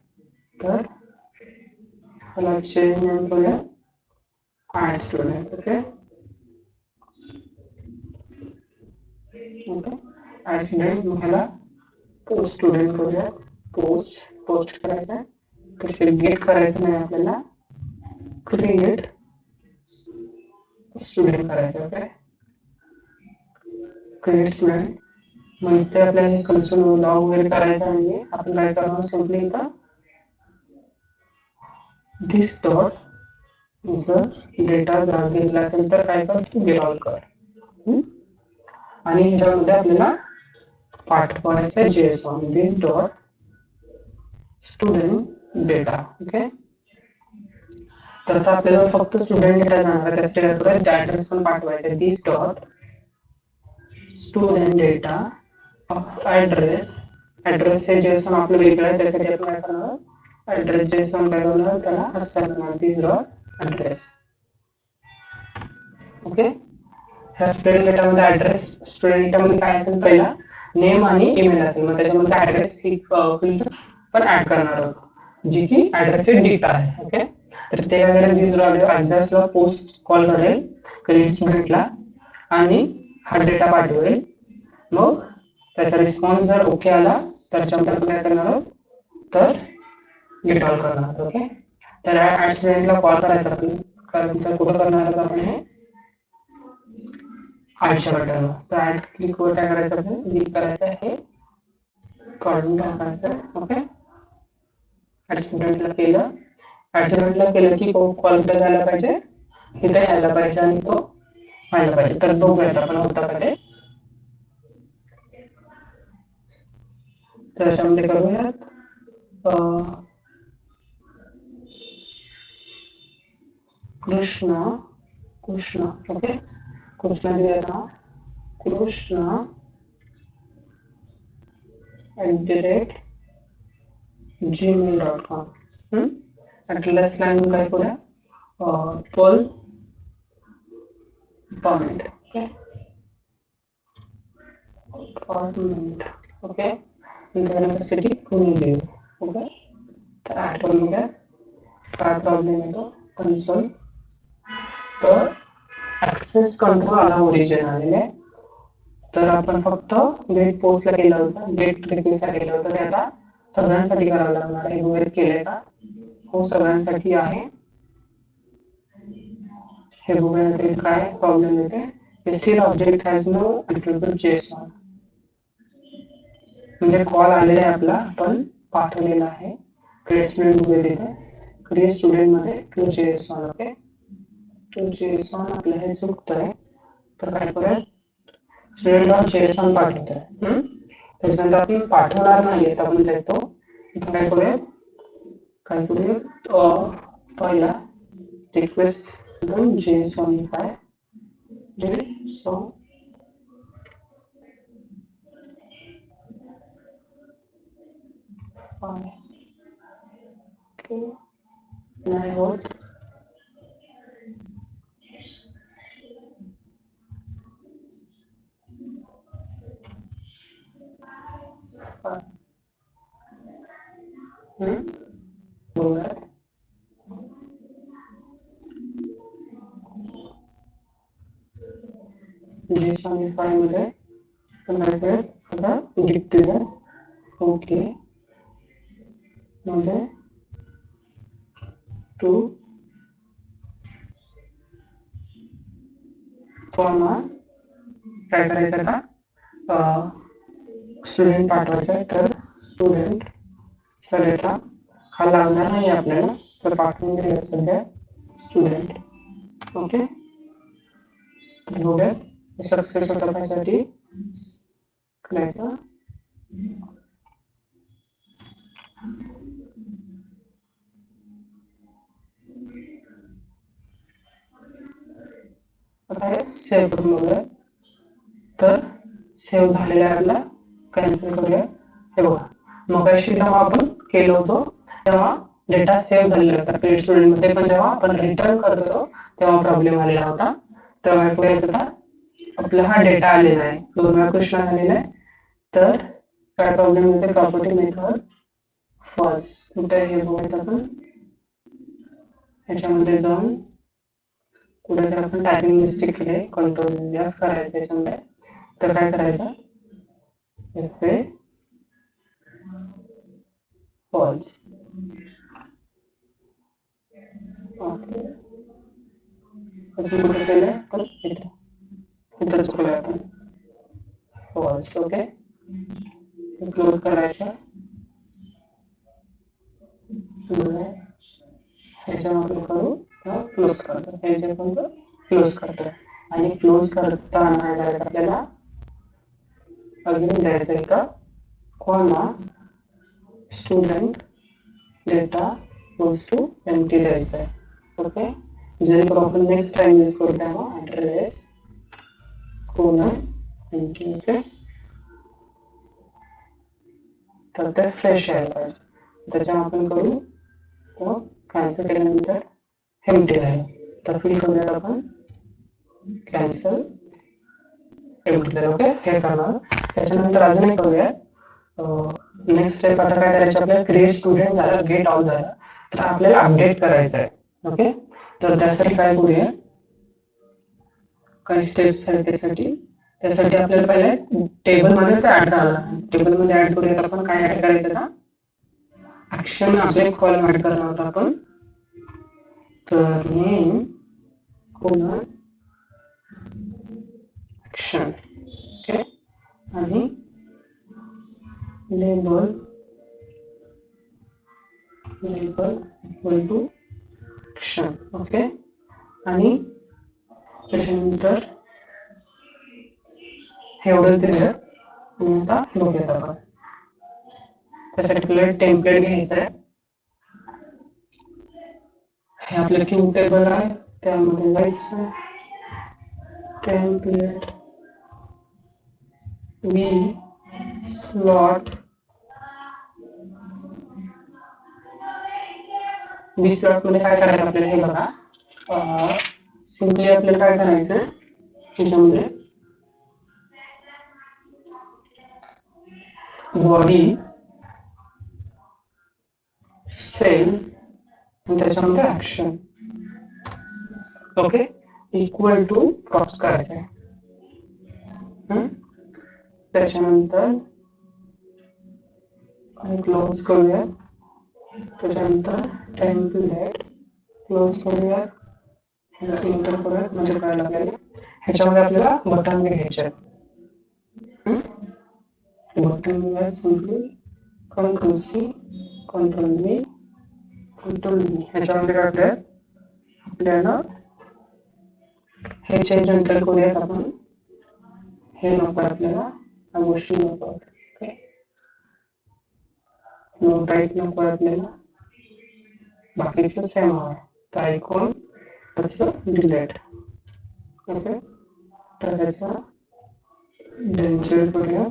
तर त्याला चेंज नेम करूया add student. Okay, okay, add student. मग ह्याला पोस्ट स्टुडंट करूया. पोस्ट करायचं आहे. तर गेट करायचं नाही आपल्याला, क्रिएट स्टुडंट करायचं. Okay, create student. मग इथे आपल्याला कन्सोल लॉग वगैरे करायचं नाही. आपण काय करणार, सिम्पली इथं दिस डॉट, जर डेटा गेला असेल तर काय कर, तू गेट ऑल कर. आणि ह्याच्यामध्ये आपल्याला पाठवायचं JSON दिस डॉट स्टुडंट डेटा. ओके, तर आता आपल्याला फक्त स्टुडंट डेटा जाणार आहे. त्यासाठी आपल्याला ऍड्रेस पण पाठवायचा आहे, this dot student data of address. Address हे JSON आपलं वेगळं आहे, त्यासाठी आपण काय करणार, ऍड्रेस JSON काय करणार, त्याला असं करणार दिस डॉट ऍड्रेस. ओके, ह्या स्टुडंट डेटामध्ये ऍड्रेस, स्टुडंट डेटामध्ये काय असेल, पहिला नेम आणि ईमेल असेल. मग त्याच्यामध्ये ऍड्रेस फील्ड पण ऍड करणार आहोत, जी की ऍड्रेस डेटा आहे. ओके, तर ते काय करेल, दिस डॉट ऍड्रेसला पोस्ट कॉल करेल क्रिएट स्टुडंटला आणि हा डेटा पाठवेल. मग त्याचा रिस्पॉन्स जर ओके आला तर त्याच्यामध्ये आपण काय करणार आहोत, तर गेट ऑल करणार आहोत. ओके, तर ऍड स्टुडंटला कॉल करायचा आपण. कुठं करणार आहोत आपण, हे ऍडच्या बटनवर. तर ऍड क्लिकवर काय करायचं, आपण क्लिक करायचं आहे, काढून टाकायचं. ओके, ऍड स्टुडंटला केलं. ऍड स्टुडंटला केलं की कॉल कुठे जायला पाहिजे, इथे यायला पाहिजे आणि तो व्हायला पाहिजे. तर बघूयात आपण होतं का ते. तर याच्यामध्ये करूयात कृष्णा. ओके, कृष्णा दिलेला नाव कृष्णा @gmail.com. ऍड्रेस लाईन काय करूया, पोल अपार्टमेंट. Okay, apartment. ओके, त्यानंतर सिटी पुणे लिहू. ओके, तर ऍड करून बघूया काय प्रॉब्लेम येतो. कन्सोल, तर ऍक्सेस कंट्रोल आला ओरिजिन आलेले. तर आपण फक्त गेट पोस्टला केलं होतं, गेट रिक्वेस्टला केलं होतं, ते आता सगळ्यांसाठी करावं लागणार आहे. वगैरे केलंय का, हो सगळ्यांसाठी आहे. हे बघूया तरी काय प्रॉब्लेम येते. Still object has no attribute JSON. म्हणजे कॉल आलेला आहे आपला, आपण पाठवलेला आहे. क्रिएट स्टुडंट बघूया तिथे, क्रिएट स्टुडंट मध्ये to JSON. Okay, to JSON आपलं हे चुकतंय. तर काय करूया, स्टुडंट डॉट JSON पाठवतोय. त्याच्यानंतर आपण पाठवणार नाही, आपण देतो. काय करूया, काय करूयात, पहिला रिक्वेस्ट JSONify ओके नाही होत, बघूयात. JSONify मध्ये आता डिक्टेअर ओके मध्ये टू कॉमा काय करायचं आता, स्टुडंट पाठवायचा आहे, तर स्टुडंट डेटा हा लागणार नाही आपल्याला, तर पाठवून दिलं सध्या स्टुडंट. ओके, तर बघूयात सक्सेस होण्यासाठी करायचं. आता हे सेव्ह करून बघूया, तर सेव्ह झालेल्या ॲपला कॅन्सल करूया. हे बघा, मगाशी जेव्हा आपण केलं होतं तेव्हा डेटा सेव्ह झालेला होता क्रिएट स्टुडंट मध्ये, पण जेव्हा आपण रिटर्न करतो तेव्हा प्रॉब्लेम आलेला होता. तेव्हा काय करूयात, आता आपला हा डेटा आलेला आहे, 2 वेळा क्वेश्चन आलेला आहे, तर काय प्रॉब्लेम येते, प्रॉपर्टी मेथड फर्स्ट कुठे हे बघायचं आपण, ह्याच्यामध्ये जाऊन कुठे जर आपण टायपिंग मिस्टेक केली, कंट्रोल F करायचं याच्यामध्ये, तर काय करायचं, FA फॉल्स. ओके, कुठे केलं, तर इथं चुकलं आपण, फॉल्स. ओके, क्लोज करायचं, ह्याच्यामध्ये करू तर क्लोज करतो, ह्याच्या पण क्लोज करतो, आणि क्लोज करताना काय करायचं आपल्याला, अजून द्यायचं इथं comma student data goes to empty द्यायचं आहे. ओके, जेणेकरून आपण नेक्स्ट टाइम यूज करू तेव्हा ॲड्रेस कोलन एम्प्टी. ओके, तर ते फ्रेश यायला पाहिजे, त्याच्यावर आपण करू, तो कॅन्सल केल्यानंतर एम्प्टी राहील, तर फिल करूयात आपण कॅन्सल एम्प्टी. ओके, हे करणार. त्याच्यानंतर अजून एक करूया, नेक्स्ट स्टेप आता काय करायचं आपल्याला, क्रिएट स्टुडंट झालं, गेट आउट झालं, तर आपल्याला अपडेट करायचं आहे. ओके, तर त्यासाठी काय करूया, काही स्टेप्स आहेत त्यासाठी आपल्याला पहिले टेबलमध्ये ते ऍड करायला, टेबलमध्ये ऍड करूयात आपण. काय ऍड करायचं आता, ऍक्शन अजून एक कॉलम ऍड करणार होता आपण, तर नेम कोलन ऍक्शन. ओके, आणि label equal to action. Okay, आणि त्याच्यानंतर हे एवढंच दिलं, आणि आता बघूयात आपण. त्यासाठी आपल्याला टेम्पलेट घ्यायचं आहे, हे आपलं क्यू टेबल आहे, त्यामध्ये जायचं, टेम्पलेट वी स्लॉट मध्ये काय करायचं आपल्याला, हे बघा, सिम्पली आपल्याला काय करायचं, त्याच्यामध्ये बॉडी सेल आणि त्याच्यामध्ये action. Okay, equal to props करायचं आहे. त्याच्यानंतर क्लोज करूया, त्याच्यानंतर टेम्पलेट क्लोज करूया, एंटर करूया, म्हणजे कळलं आपल्याला. ह्याच्यामध्ये आपल्याला बटन्स घ्यायचे आहेत, button simply control C control V control V. ह्याच्यामध्ये काय आपल्याला हे चेंज नंतर करूयात आपण, हे नको आपल्याला, या गोष्टी नको. ओके, नो टाईप नको आपल्याला, बाकीचं सेम आहे तर ऐकून त्याचं डिलेट. ओके, तर त्याचं डेंजर करूया.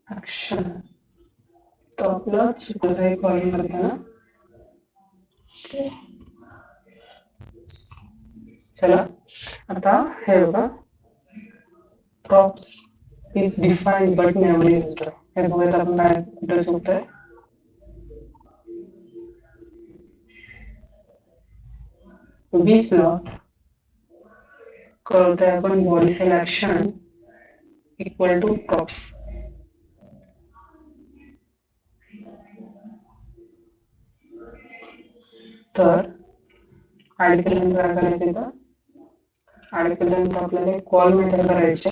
ऍक्शन. तो आपलं चुकलं आहे कॉलिंग करताना. चला आता हे बघा, props is defined but never used. हे बघूयात आपण काय कुठे चुकतंय. वी स्लॉट करतोय आपण body cell action equal to props. तर ऍड केल्यानंतर काय करायचं इथं, ऍड केल्यानंतर आपल्याला कॉल मेथड करायचे.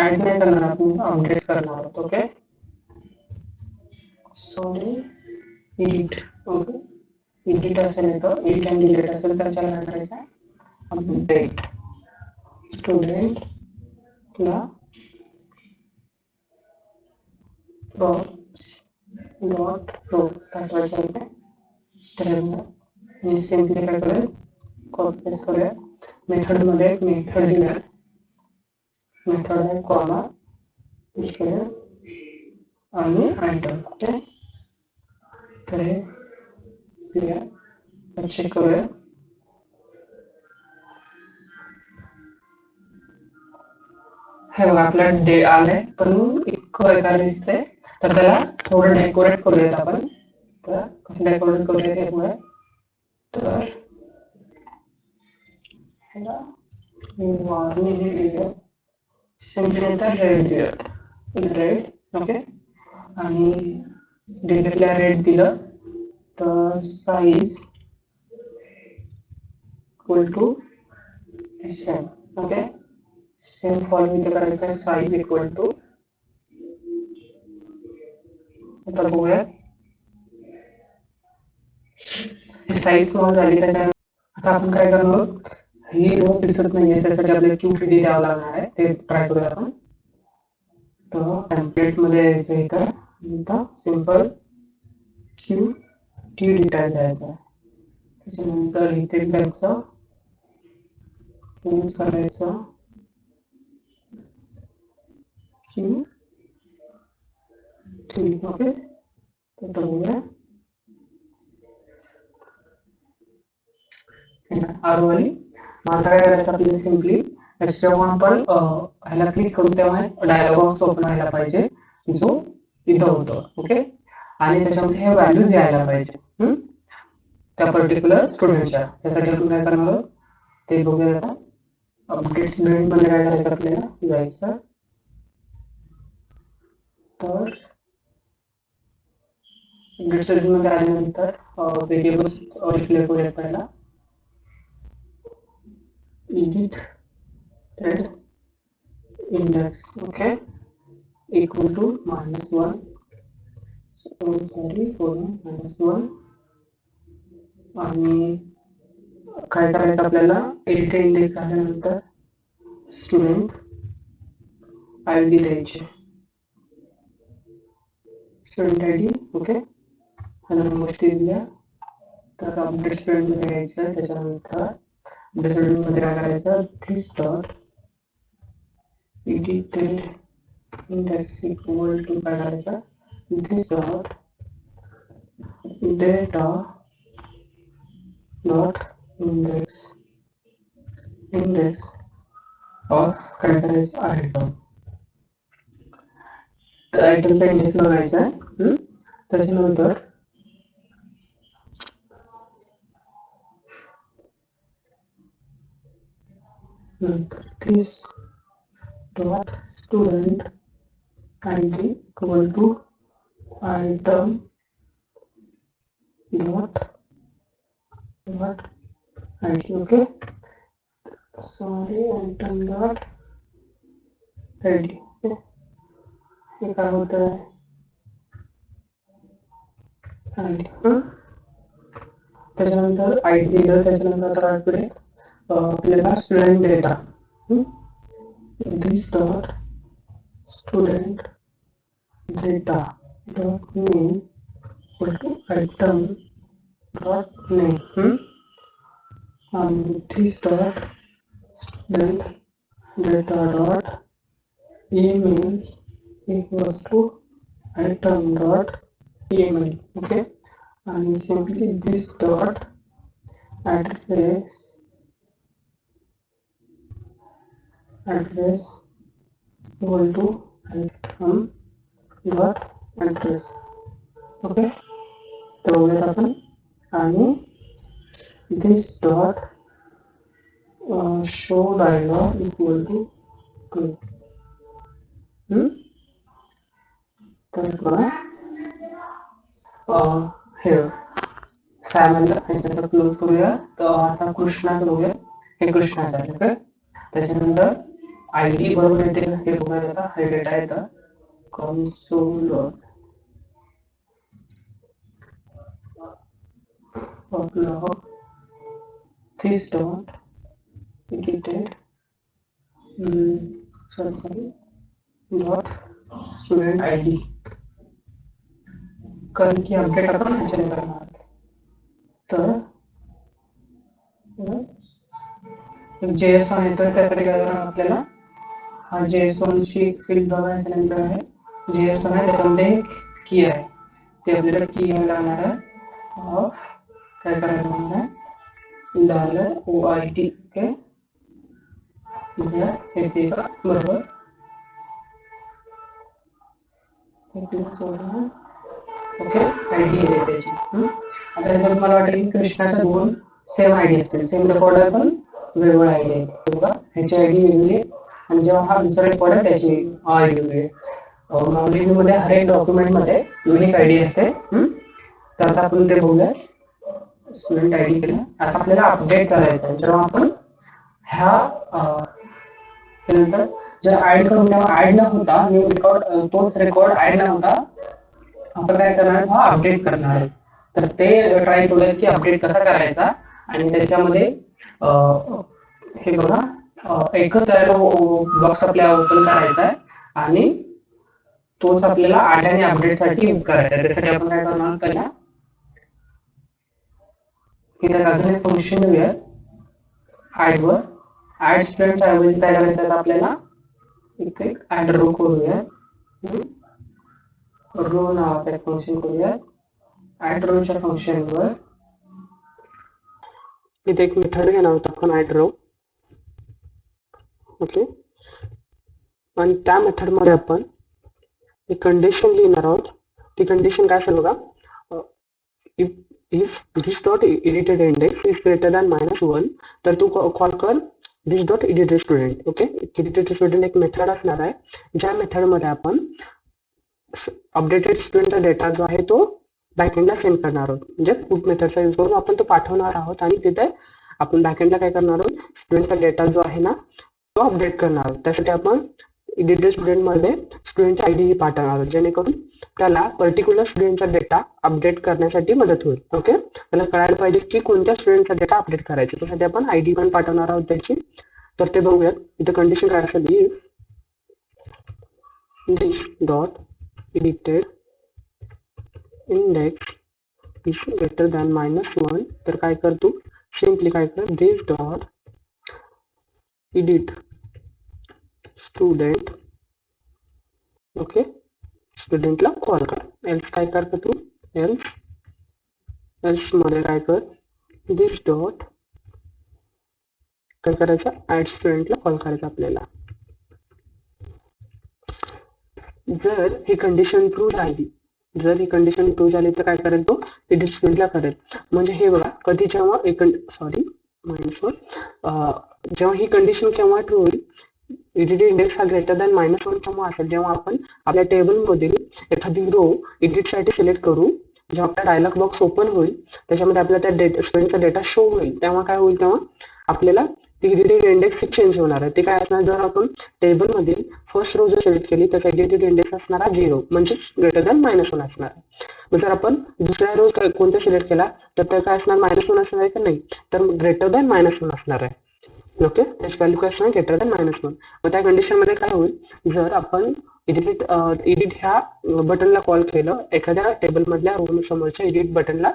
ऍड नाही करणार आपण, अपडेट करणार आहोत. Okay, sorry edit. Okay, edit असेल इथं, एडिट अँड डिलीट असेल तर त्याला काय करायचं, अपडेट स्टुडंट ला props डॉट रो पाठवायचं आहे. तर सिम्पली काय करूया, कॉपी पेस्ट करूया. मेथड मध्ये एक मेथड दिला, मेथड आहे कॉमा इकडे आणि एंटर. ओके, तर हे चेक करूया. हे बघा आपल्या डे आले पण इतकं एका दिसते. तर त्याला थोडं डेकोरेट करूयात आपण. तर कसं डेकोरेट करूयात हे बघा. तर ह्याला वॉर्निंग दिलं, सिम्पली आता रेड दिलं, रेड. ओके, आणि डिलीटला रेड दिलं तर size equal to same. Okay, same form करायचं आहे, साईज इक्वल टू. आता बघूया साईज स्मॉल झाली. त्याच्या आता आपण काय करणार, ही रोज दिसत नाहीये त्यासाठी आपल्याला QTD द्यावं लागणार आहे. ते ट्राय करूया आपण. तर टेम्पलेट मध्ये यायचं इथं सिंपल QTD टाइप द्यायचा आहे. त्याच्यानंतर इथे द्यायचं, यूज करायचं QTD. ओके, तर बघूया आर वाली. आता काय करायचं आपल्याला, सिम्पली जेव्हा आपण ह्याला क्लिक करू तेव्हा डायलॉग बॉक्स ओपन व्हायला पाहिजे जो इथं होतो. ओके, आणि त्याच्यामध्ये हे व्हॅल्यूज यायला पाहिजे त्या पर्टिक्युलर स्टुडंटच्या. त्यासाठी आपण काय करणार ते बघूया आता. अपडेट स्टुडंट मध्ये काय करायचं आपल्याला, जायचं. तर अपडेट स्टुडंट मध्ये आल्यानंतर व्हेरिएबल्स डिक्लेअर करूया पहिला. edit index. Okay, equal to -1. sorry -1. आणि काय करायचं आपल्याला, एडिट इंडेक्स आल्यानंतर स्टुडंट ID द्यायचे, स्टुडंट ID. ओके, आणि गोष्टी दिल्या. तर अपडेट स्टुडंट मध्ये घ्यायचं. त्याच्यानंतर स्टुडंट मध्ये काय करायचं, this dot edited index equal to काय करायचं, this dot data dot index of काय करायचं, आयटम. तर आयटमचा इंडेक्स बघायचा आहे. त्याच्यानंतर this dot student ID equal to item dot ID. Okay, sorry, item dot ID. हे काय होत आहे, ID. त्याच्यानंतर ID दिलं. त्याच्यानंतर आपल्याला student data this dot student data dot name equal to item dot name, and this dot student data dot email equals to item dot email. Okay, and simply this dot address equal to item dot address. Okay, तर बघूयात आपण. आणि this dot show dialog equal to true. तर बघा हे सॅमला ह्याच्यानंतर close करूया. तर आता कृष्णाचं बघूया. हे कृष्णाचं आहे. ओके, त्याच्यानंतर आय डी बरोबर येते हे बघूया. आता हे डेटा येतं console log this dot edited dot student id, कारण की अपडेट आपण ह्याच्याने करणार आहोत. तर JS1 येतोय, त्यासाठी काय करणार आपल्याला, हा JS1 ची फील्ड बघायच्या नंतर आहे JS1 आहे, त्याच्यामध्ये की आहे, ते आपल्याला की लागणार आहे ऑफ काय करायला लागणार आहे $OID. ओके, येते का बरोबर. ओके, आयडी येते त्याची. आता नंतर मला वाटेल की कृष्णाच्या दोन सेम आयडी असतील, सेम रेकॉर्ड आहे पण वेगवेगळ्या आयडी आहेत बघा. ह्याची आयडी वेगळी आणि जेव्हा हा दुसरा रेकॉर्ड आहे त्याची आयडी वेगळी. मॉडेल मध्ये हर एक डॉक्युमेंट मध्ये युनिक आयडी असते. तर आता आपण ते बघूया. स्टुडंट आयडी केलं. आता आपल्याला अपडेट करायचं आहे. जेव्हा आपण ह्या त्यानंतर जेव्हा ऍड करू तेव्हा ऍड न होता न्यू रेकॉर्ड, तोच रेकॉर्ड ऍड न होता आपण काय करणार आहे, हा अपडेट करणार आहे. तर ते ट्राय करूया की अपडेट कसा करायचा. आणि त्याच्यामध्ये हे बघा एकच बॉक्स आपल्याला ओपन करायचा आहे आणि तोच आपल्याला ऍड आणि अपडेट साठी यूज करायचा आहे. त्यासाठी आपण काय करणार, पहिला इथे अजून एक फंक्शन देऊया ऍड वर. ऍड स्टुडंटच्या ऐवजी काय करायचं आहे आपल्याला, इथे ऍड रो करूया. रो नावाचं एक फंक्शन करूया. ऍड रोच्या फंक्शन वर इथे एक मेथड घेणार आहोत आपण ऍड रो. ओके, आणि त्या मेथड मध्ये आपण एक कंडिशन लिहिणार आहोत. ती कंडिशन काय असेल बघा, if this dot edited index is greater than -1 तर तू कॉल कर this dot edited student. Okay, edited student एक मेथड असणार आहे, ज्या मेथड मध्ये आपण अपडेटेड स्टुडंटचा डेटा जो आहे तो बॅकएंडला सेंड करणार आहोत. म्हणजे पुट मेथडचा यूज करून आपण तो पाठवणार आहोत आणि तिथे आपण बॅकएंडला काय करणार आहोत, स्टुडंटचा डेटा जो आहे ना तो अपडेट करणार आहोत. त्यासाठी आपण एडिटेड स्टुडंट मध्ये स्टुडंट आयडी पाठवणार आहोत, जेणेकरून त्याला पर्टिक्युलर स्टुडंटचा डेटा अपडेट करण्यासाठी मदत होईल. ओके, त्याला कळायला पाहिजे की कोणत्या स्टुडंटचा डेटा अपडेट करायचा, त्यासाठी आपण आयडी पण पाठवणार आहोत त्याची. तर ते बघूयात. इथे कंडिशन काय असेल, दिस dot edited index is greater than -1 तर काय कर तू सिंपली काय कर this dot edit student. Okay, स्टुडंटला कॉल कर. एल्स काय कर तू, एल्स मध्ये काय कर this dot काय करायचं, ऍड स्टुडंटला कॉल करायचा आपल्याला. जर ही कंडिशन ट्रू झाली, जर ही कंडिशन ट्रू झाली तर काय करेल तो एडिट स्टुडंटला करेल. म्हणजे हे बघा, कधी जेव्हा जेव्हा ही कंडिशन केव्हा ट्रू होईल, एडिटेड इंडेक्स हा ग्रेटर दॅन -1 केव्हा असेल, जेव्हा आपण आपल्या टेबल मधील एखादी रो एडिट साठी सिलेक्ट करू, जेव्हा आपला डायलॉग बॉक्स ओपन होईल त्याच्यामध्ये आपल्याला त्या स्टुडंटचा डेटा शो होईल, तेव्हा काय होईल, तेव्हा आपल्याला ती एडिटेड इंडेक्स चेंज होणार आहे. ते काय असणार, जर आपण टेबल मधील फर्स्ट रो जर सिलेक्ट केली तर एडिटेड इंडेक्स असणार 0 म्हणजे ग्रेटर दॅन -1 असणार. मग जर आपण दुसऱ्या रो कोणत्या सिलेक्ट केला तर त्या काय असणार, -1 असणार आहे का नाही, तर ग्रेटर दॅन -1 असणार आहे. ओके, त्याची व्हॅल्यू काय असणार ग्रेटर दॅन -1. मग त्या कंडिशन मध्ये काय होईल, जर आपण एडिट ह्या बटनला कॉल केलं, एखाद्या टेबल मधल्या रो समोरच्या एडिट बटनला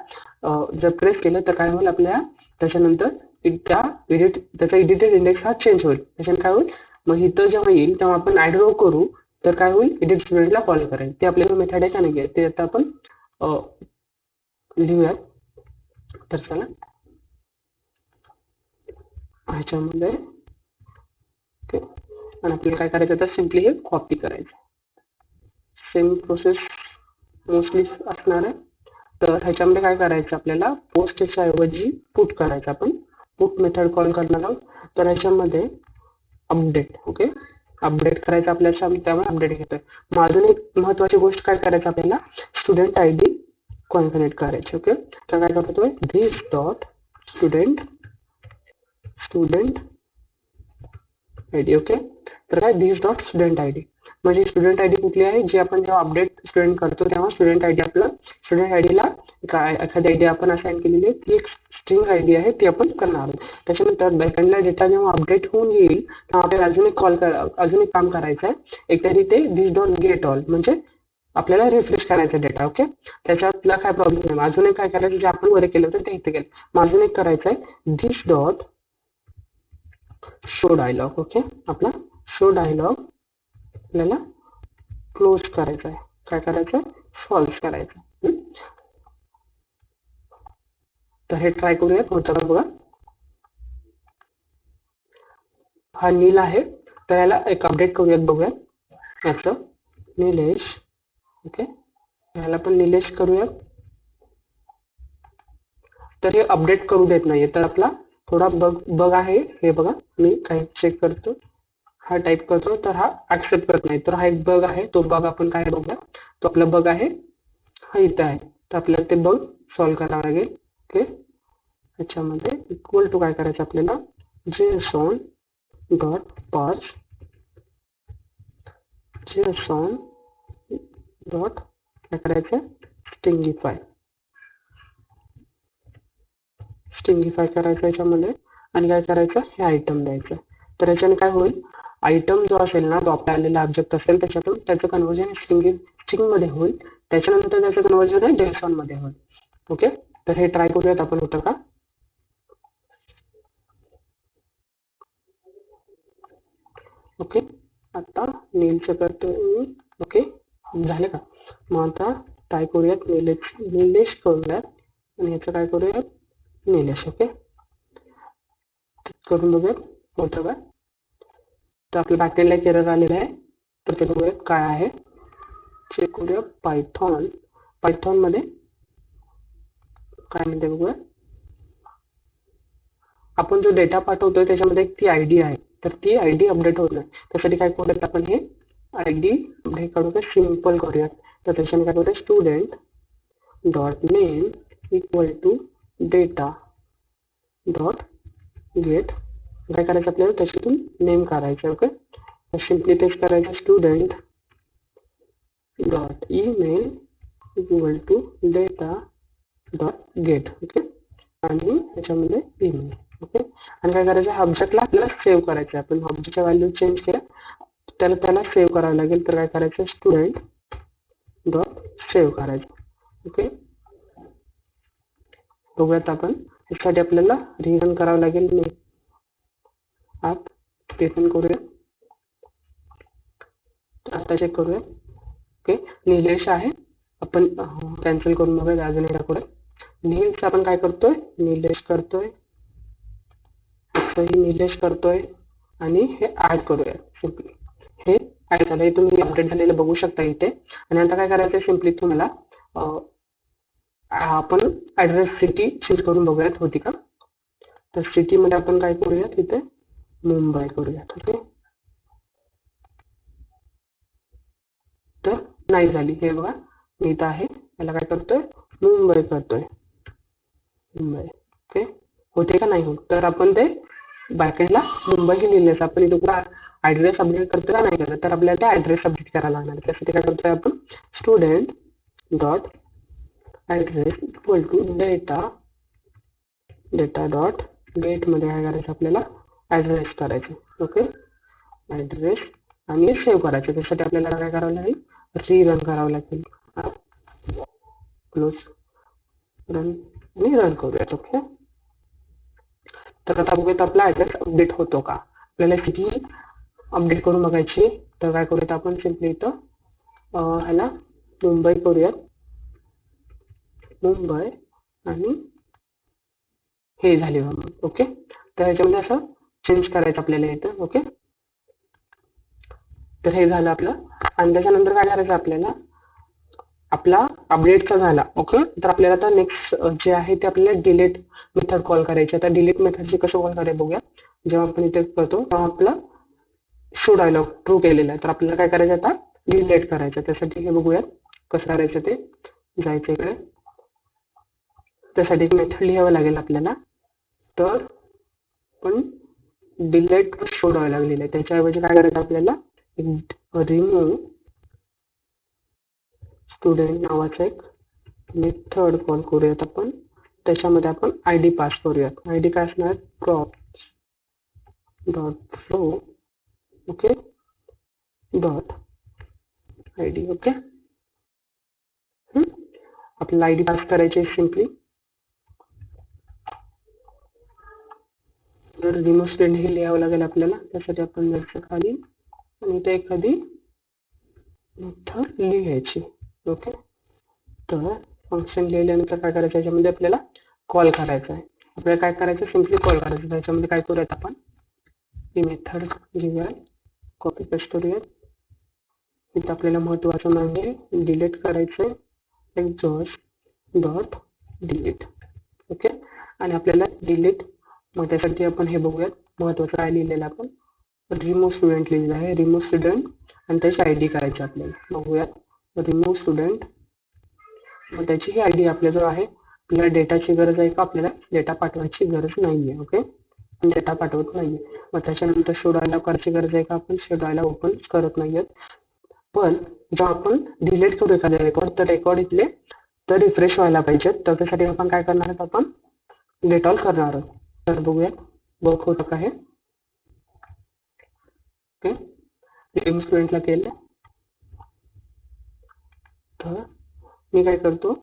जर प्रेस केलं तर काय होईल आपल्या त्याच्यानंतर त्याचा एडिटेड इंडेक्स हा चेंज होईल. त्याच्याने काय होईल, मग इथं जेव्हा येईल तेव्हा आपण ऍड रो करू तर काय होईल, एडिट स्टुडंटला कॉल करेल. ते आपल्याला मेथड आहे का नाही ते आता आपण लिहूयात. तर चला ह्याच्यामध्ये ओके, आणि आपल्याला काय करायचं तर सिम्पली हे कॉपी करायचं. सेम प्रोसेस मोस्टली असणार आहे. तर ह्याच्यामध्ये काय करायचं आपल्याला, पोस्टच्या ऐवजी पुट करायचं. आपण पुट मेथड कॉल करणार आहोत. तर ह्याच्यामध्ये अपडेट, ओके, अपडेट करायचं आपल्याला, त्यामुळे अपडेट घेतोय. मग अजून एक महत्वाची गोष्ट काय करायचं आपल्याला, स्टुडंट आय डी कॉन्फिगरेट करायचे. ओके, तर काय करतोय, this dot student I D. Okay, तर काय this dot student I D म्हणजे स्टुडंट आय डी कुठली आहे, जी आपण जेव्हा अपडेट स्टुडंट करतो तेव्हा स्टुडंट आय डी आपलं स्टुडंट आय डीला काय एखादी आय डी आपण असाइन केलेली आहे, ती एक स्ट्रिंग आय डी आहे, ती आपण करणार आहोत. त्याच्यानंतर बॅकएंडला डेटा जेव्हा अपडेट होऊन येईल तेव्हा आपल्याला अजून एक काम करायचं आहे. एकतरी ते धिस डॉट गेट ऑल म्हणजे आपल्याला रिफ्रेश करायचा डेटा. ओके, त्याच्यातला काय प्रॉब्लेम नाही. अजून एक काय करायचं, जे आपण वर केलं होतं ते इथे केलं. मग अजून एक करायचं आहे, this dot show dialog. Okay, आपला शो डायलॉग आपल्याला क्लोज करायचा आहे. काय करायचं, फॉल्स करायचं. तर हे ट्राय करूयात, होतं का बघा. हा नील आहे, तर याला एक अपडेट करूयात, बघूयात याचं निलेश. ओके, याला पण निलेश करूयात. तर हे अपडेट करू देत नाहीये, तर आपला थोडा बग आहे. हे बघा, मी काही चेक करतो, हा टाईप करतो तर हा ऍक्सेप्ट करत नाही. तर हा एक बग आहे. तो बग आपण काय बघूया, तो आपला बग आहे, हा इथं आहे. तर आपल्याला ते बग सॉल्व्ह करावं लागेल. ओके, ह्याच्यामध्ये इक्वल टू काय करायचं आपल्याला, जेएसऑन डॉट पार्स जेएसऑन डॉट काय करायचं, स्टिंगिफाय करायचं याच्यामध्ये. आणि काय करायचं, हे आयटम द्यायचं. तर याच्याने काय होईल, आयटम जो असेल ना, तो आपला आलेला ऑब्जेक्ट असेल त्याच्यातून त्याचं कन्व्हर्जन स्ट्रिंग मध्ये होईल. त्याच्यानंतर त्याचं कन्व्हर्जन आहे जेएसऑन मध्ये होईल. ओके, तर हे ट्राय करूयात आपण, होतं का. ओके, आता नीलचं करतो मी. ओके, झालं का. मग आता ट्राय करूयात निलेश करूयात, आणि ह्याचं काय करूयात, निलेश. ओके, करून बघूयात होतं का. तर आपल्या बॅकएंडला एक एरर आलेला आहे, तर ते बघूयात काय आहे. चेक करूया पायथॉन मध्ये काय म्हणते बघूया. आपण जो डेटा पाठवतोय त्याच्यामध्ये ती आयडी आहे, तर ती आयडी अपडेट होत नाही. त्यासाठी काय करूयात आपण, हे आयडी अपडेट करूया, सिम्पल करूयात. तर त्याच्याने काय करूया, student dot name equal to data dot get. काय करायचं आपल्याला, त्याच्यातून नेम काढायचं. ओके, सिम्पली तेच करायचं, student dot email equal to data dot get. Okay, आणि त्याच्यामध्ये ईमेल. ओके, आणि काय करायचं, ऑब्जेक्टला आपल्याला सेव्ह करायचं आहे. आपण ऑब्जेक्टच्या व्हॅल्यू चेंज केल्या, त्याला सेव्ह करावं लागेल. तर काय करायचं, स्टुडंट डॉट सेव्ह करायचं. ओके, बघूयात आपण. यासाठी आपल्याला रिरन करावं लागेल. मी ॲप रिरन करूया, आता चेक करूया. ओके, निलेश आहे, आपण कॅन्सल करून बघूया अजून एकदा पुढे. निलेश आपण काय करतोय, निलेश करतोय, निलेश करतोय, आणि हे ऍड करूया. सिम्पली हे ऍड झालं, हे तुम्ही अपडेट झालेलं बघू शकता इथे. आणि आता काय करायचं, सिम्पली तुम्हाला आपण ऍड्रेस सिटी चेंज करून बघूयात होती का. तर सिटीमध्ये आपण काय करूयात, इथे मुंबई करूयात. ओके, तर नाही झाली, हे बघा मी इथं आहे, याला काय करतोय, मुंबई करतोय, मुंबई. ओके, होते का नाही होत. तर आपण ते बॅकएंडला मुंबई लिहिलेलं, आपण इथे कुठला ऍड्रेस अपडेट करतो का नाही करत, तर आपल्याला ते ऍड्रेस अपडेट करायला लागणार. त्यासाठी काय करतोय आपण, student dot address equal to data dot get मध्ये काय करायचं आपल्याला, ऍड्रेस करायचे. ओके, ऍड्रेस आणि सेव्ह करायचे. त्यासाठी आपल्याला काय करावं लागेल, रीरन करावं लागेल. क्लोज, रन आणि रन करूयात. ओके, तर आता बघूयात आपला ऍड्रेस अपडेट होतो का. आपल्याला किती अपडेट करून बघायची, तर काय करूयात आपण सिम्पली इथं ह्याला मुंबई करूयात, मुंबई आणि हे झाले. ओके, तर ह्याच्यामध्ये असं चेंज करायचं आपल्याला इथं. ओके, तर हे झालं आपलं. आणि त्याच्यानंतर काय करायचं आपल्याला, आपला अपडेटचा झाला. ओके, तर आपल्याला आता नेक्स्ट जे आहे ते आपल्याला डिलीट मेथड कॉल करायची. आता डिलीट मेथडची कसं कॉल करायचं बघूया. जेव्हा आपण इथे करतो तेव्हा आपला शो डायलॉग ट्रू केलेला आहे, तर आपल्याला काय करायचं आता, डिलीट करायचं. त्यासाठी हे बघूयात कसं करायचं ते. जायचं इकडे, त्यासाठी एक मेथड लिहावं लागेल आपल्याला. तर पण डिलीट शो डायलॉग लिहिलंय, त्याच्याऐवजी काय करायचं आपल्याला, रिमूव्ह स्टुडंट नावाचा एक मेथड कॉल करूयात आपण. त्याच्यामध्ये आपण आयडी पास करूयात. आयडी काय असणार, props dot flow. Okay, dot ID. Okay, आपल्याला आयडी पास करायची सिम्पली. तर रिमूव्ह स्टुडंट हे लिहावं लागेल आपल्याला. त्यासाठी आपण जायचं खाली आणि ते एखादी मेथड लिहायची. ओके, तर फंक्शन लिहिल्यानंतर काय करायचं, याच्यामध्ये आपल्याला कॉल करायचा आहे. आपल्याला काय करायचं, सिम्पली कॉल करायचं. त्याच्यामध्ये काय करूयात आपण, ही मेथड घेऊयात, कॉपी पेस्ट करूयात. इथं आपल्याला महत्वाचं म्हणजे डिलीट करायचं, एक्झॉस्ट डॉट डिलीट. ओके, आणि आपल्याला डिलीट, मग त्यासाठी आपण हे बघूयात महत्वाचं काय लिहिलेलं आपण, रिमूव्ह स्टुडंट लिहिलेलं आहे. रिमूव्ह स्टुडंट आणि त्याची आयडी करायची आपल्याला. बघूयात, रिमूव्ह स्टुडंट, मग त्याची ही आयडी आपल्याजवळ आहे. आपल्याला डेटाची गरज आहे का, आपल्याला डेटा पाठवायची गरज नाहीये. ओके, डेटा पाठवत नाहीये. मग त्याच्यानंतर शो डायलॉग करायची गरज आहे का, आपण शो डायलॉग ओपन करत नाहीयेत. पण जेव्हा आपण डिलीट करू एखाद्या रेकॉर्ड, तर रेकॉर्ड इथले तर रिफ्रेश व्हायला पाहिजेत. तर त्यासाठी आपण काय करणार आहोत, आपण गेट ऑल करणार आहोत. तर बघूया वर्क होतं का हे. ओके, रिमूव्ह स्टुडंटला केलं, तर मी काय करतो,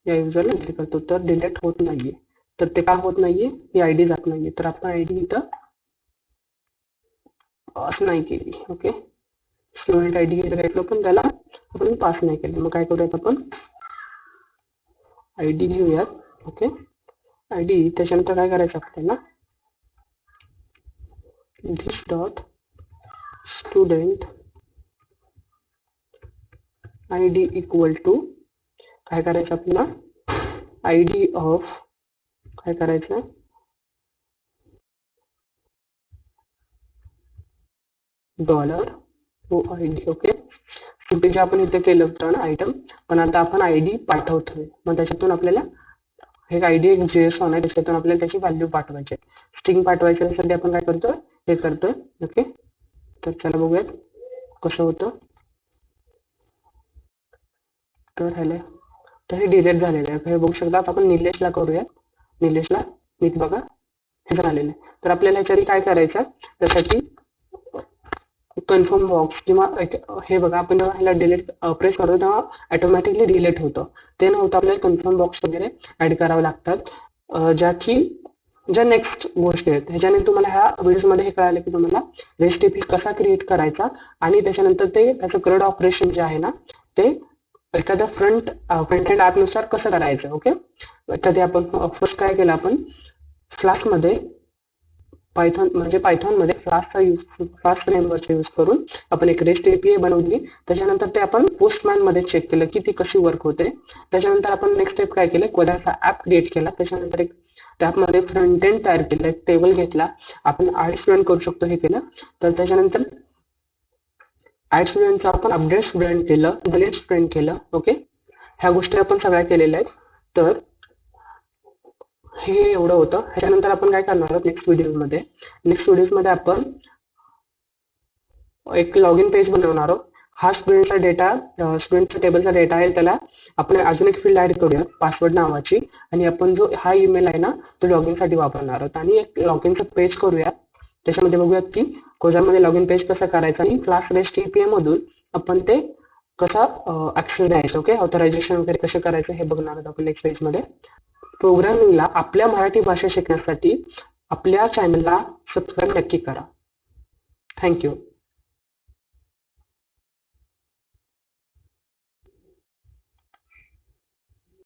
या युजरला डिलीट करतो. तर डिलीट होत नाहीये. तर ते का होत नाहीये, ही आयडी जात नाहीये. तर आपण आयडी इथं पास नाही केली. ओके, स्टुडंट आयडी घेतलं पण त्याला आपण पास नाही केलं. मग काय करूयात, आपण आयडी घेऊयात. ओके, आयडी, त्याच्यानंतर काय करायचं आपल्याला, this dot student ID equal to काय करायचं आपल्याला, आयडी ऑफ काय करायचं, डॉलर ओ आयडी. ओके, शेवटी जे आपण इथे केलं होतं ना आयटम, पण आता आपण आयडी पाठवतोय. मग त्याच्यातून आपल्याला हे आयडी एक JSON आहे, त्याच्यातून आपल्याला त्याची व्हॅल्यू पाठवायची आहे. स्ट्रिंग पाठवायची त्यासाठी आपण काय करतोय, हे करतोय. ओके, तर चला बघूयात कसं होतं. तर ह्याला, तर हे डिलीट झालेलं आहे. हे बघू शकता. आपण निलेशला करूयात. निलेशला नीट बघा, हे झालेलं आहे. तर आपल्याला ह्याच्यासाठी काय करायचं, त्यासाठी कन्फर्म बॉक्स किंवा हे बघा, आपण जेव्हा ह्याला डिलीट प्रेस करतो तेव्हा ऑटोमॅटिकली डिलीट होतं. ते नव्हतं, आपल्याला कन्फर्म बॉक्स वगैरे ऍड करावे लागतात, ज्या नेक्स्ट गोष्टी आहेत. ह्याच्याने तुम्हाला ह्या व्हिडिओमध्ये हे कळालं की तुम्हाला रेस्ट एपी कसा क्रिएट करायचा आणि त्याच्यानंतर ते त्याचं CRUD ऑपरेशन जे आहे ना, ते एखाद्या फ्रंट एंड ॲपनुसार कसं करायचं. ओके, तर ते आपण फर्स्ट काय केलं, आपण फ्लास्कमध्ये पायथॉन म्हणजे पायथॉनमध्ये फ्लास्क फ्रेमवर्कचा यूज करून आपण एक रेस्ट API बनवली. त्याच्यानंतर ते आपण पोस्टमॅनमध्ये चेक केलं की ती कशी वर्क होते. त्याच्यानंतर आपण नेक्स्ट स्टेप काय केलं, कोडाचा ॲप क्रिएट केला. त्याच्यानंतर एक त्यामध्ये फ्रंट एंड तयार केलं, एक टेबल घेतला. आपण ॲड स्टुडंट करू शकतो हे केलं. तर त्याच्यानंतर ॲड स्टुडंटचं आपण अपडेट स्टुडंट केलं, डिलीट स्टुडंट केलं. ओके, ह्या गोष्टी आपण सगळ्या केलेल्या आहेत. तर हे एवढं होतं. ह्याच्यानंतर आपण काय करणार आहोत नेक्स्ट व्हिडिओमध्ये आपण एक लॉगिन पेज बनवणार आहोत. हा स्टुडंटचा डेटा, स्टुडंटच्या टेबलचा डेटा आहे, त्याला आपण अजून एक फील्ड ऍड करूया पासवर्ड नावाची, आणि आपण जो हा ईमेल आहे ना तो लॉगिनसाठी वापरणार आहोत. आणि एक लॉगिनचं पेज करूया त्याच्यामध्ये बघूयात की कोजामध्ये लॉग इन पेज कसं करायचं आणि क्लास रेस्ट API मधून आपण ते कसा ऍक्सेस द्यायचं. ओके, ऑथरायझेशन वगैरे कसं करायचं हे बघणार आहोत आपण नेक्स्ट पेजमध्ये. प्रोग्रामिंगला आपल्या मराठी भाषा शिकण्यासाठी आपल्या चॅनलला सबस्क्राईब नक्की करा. थँक्यू.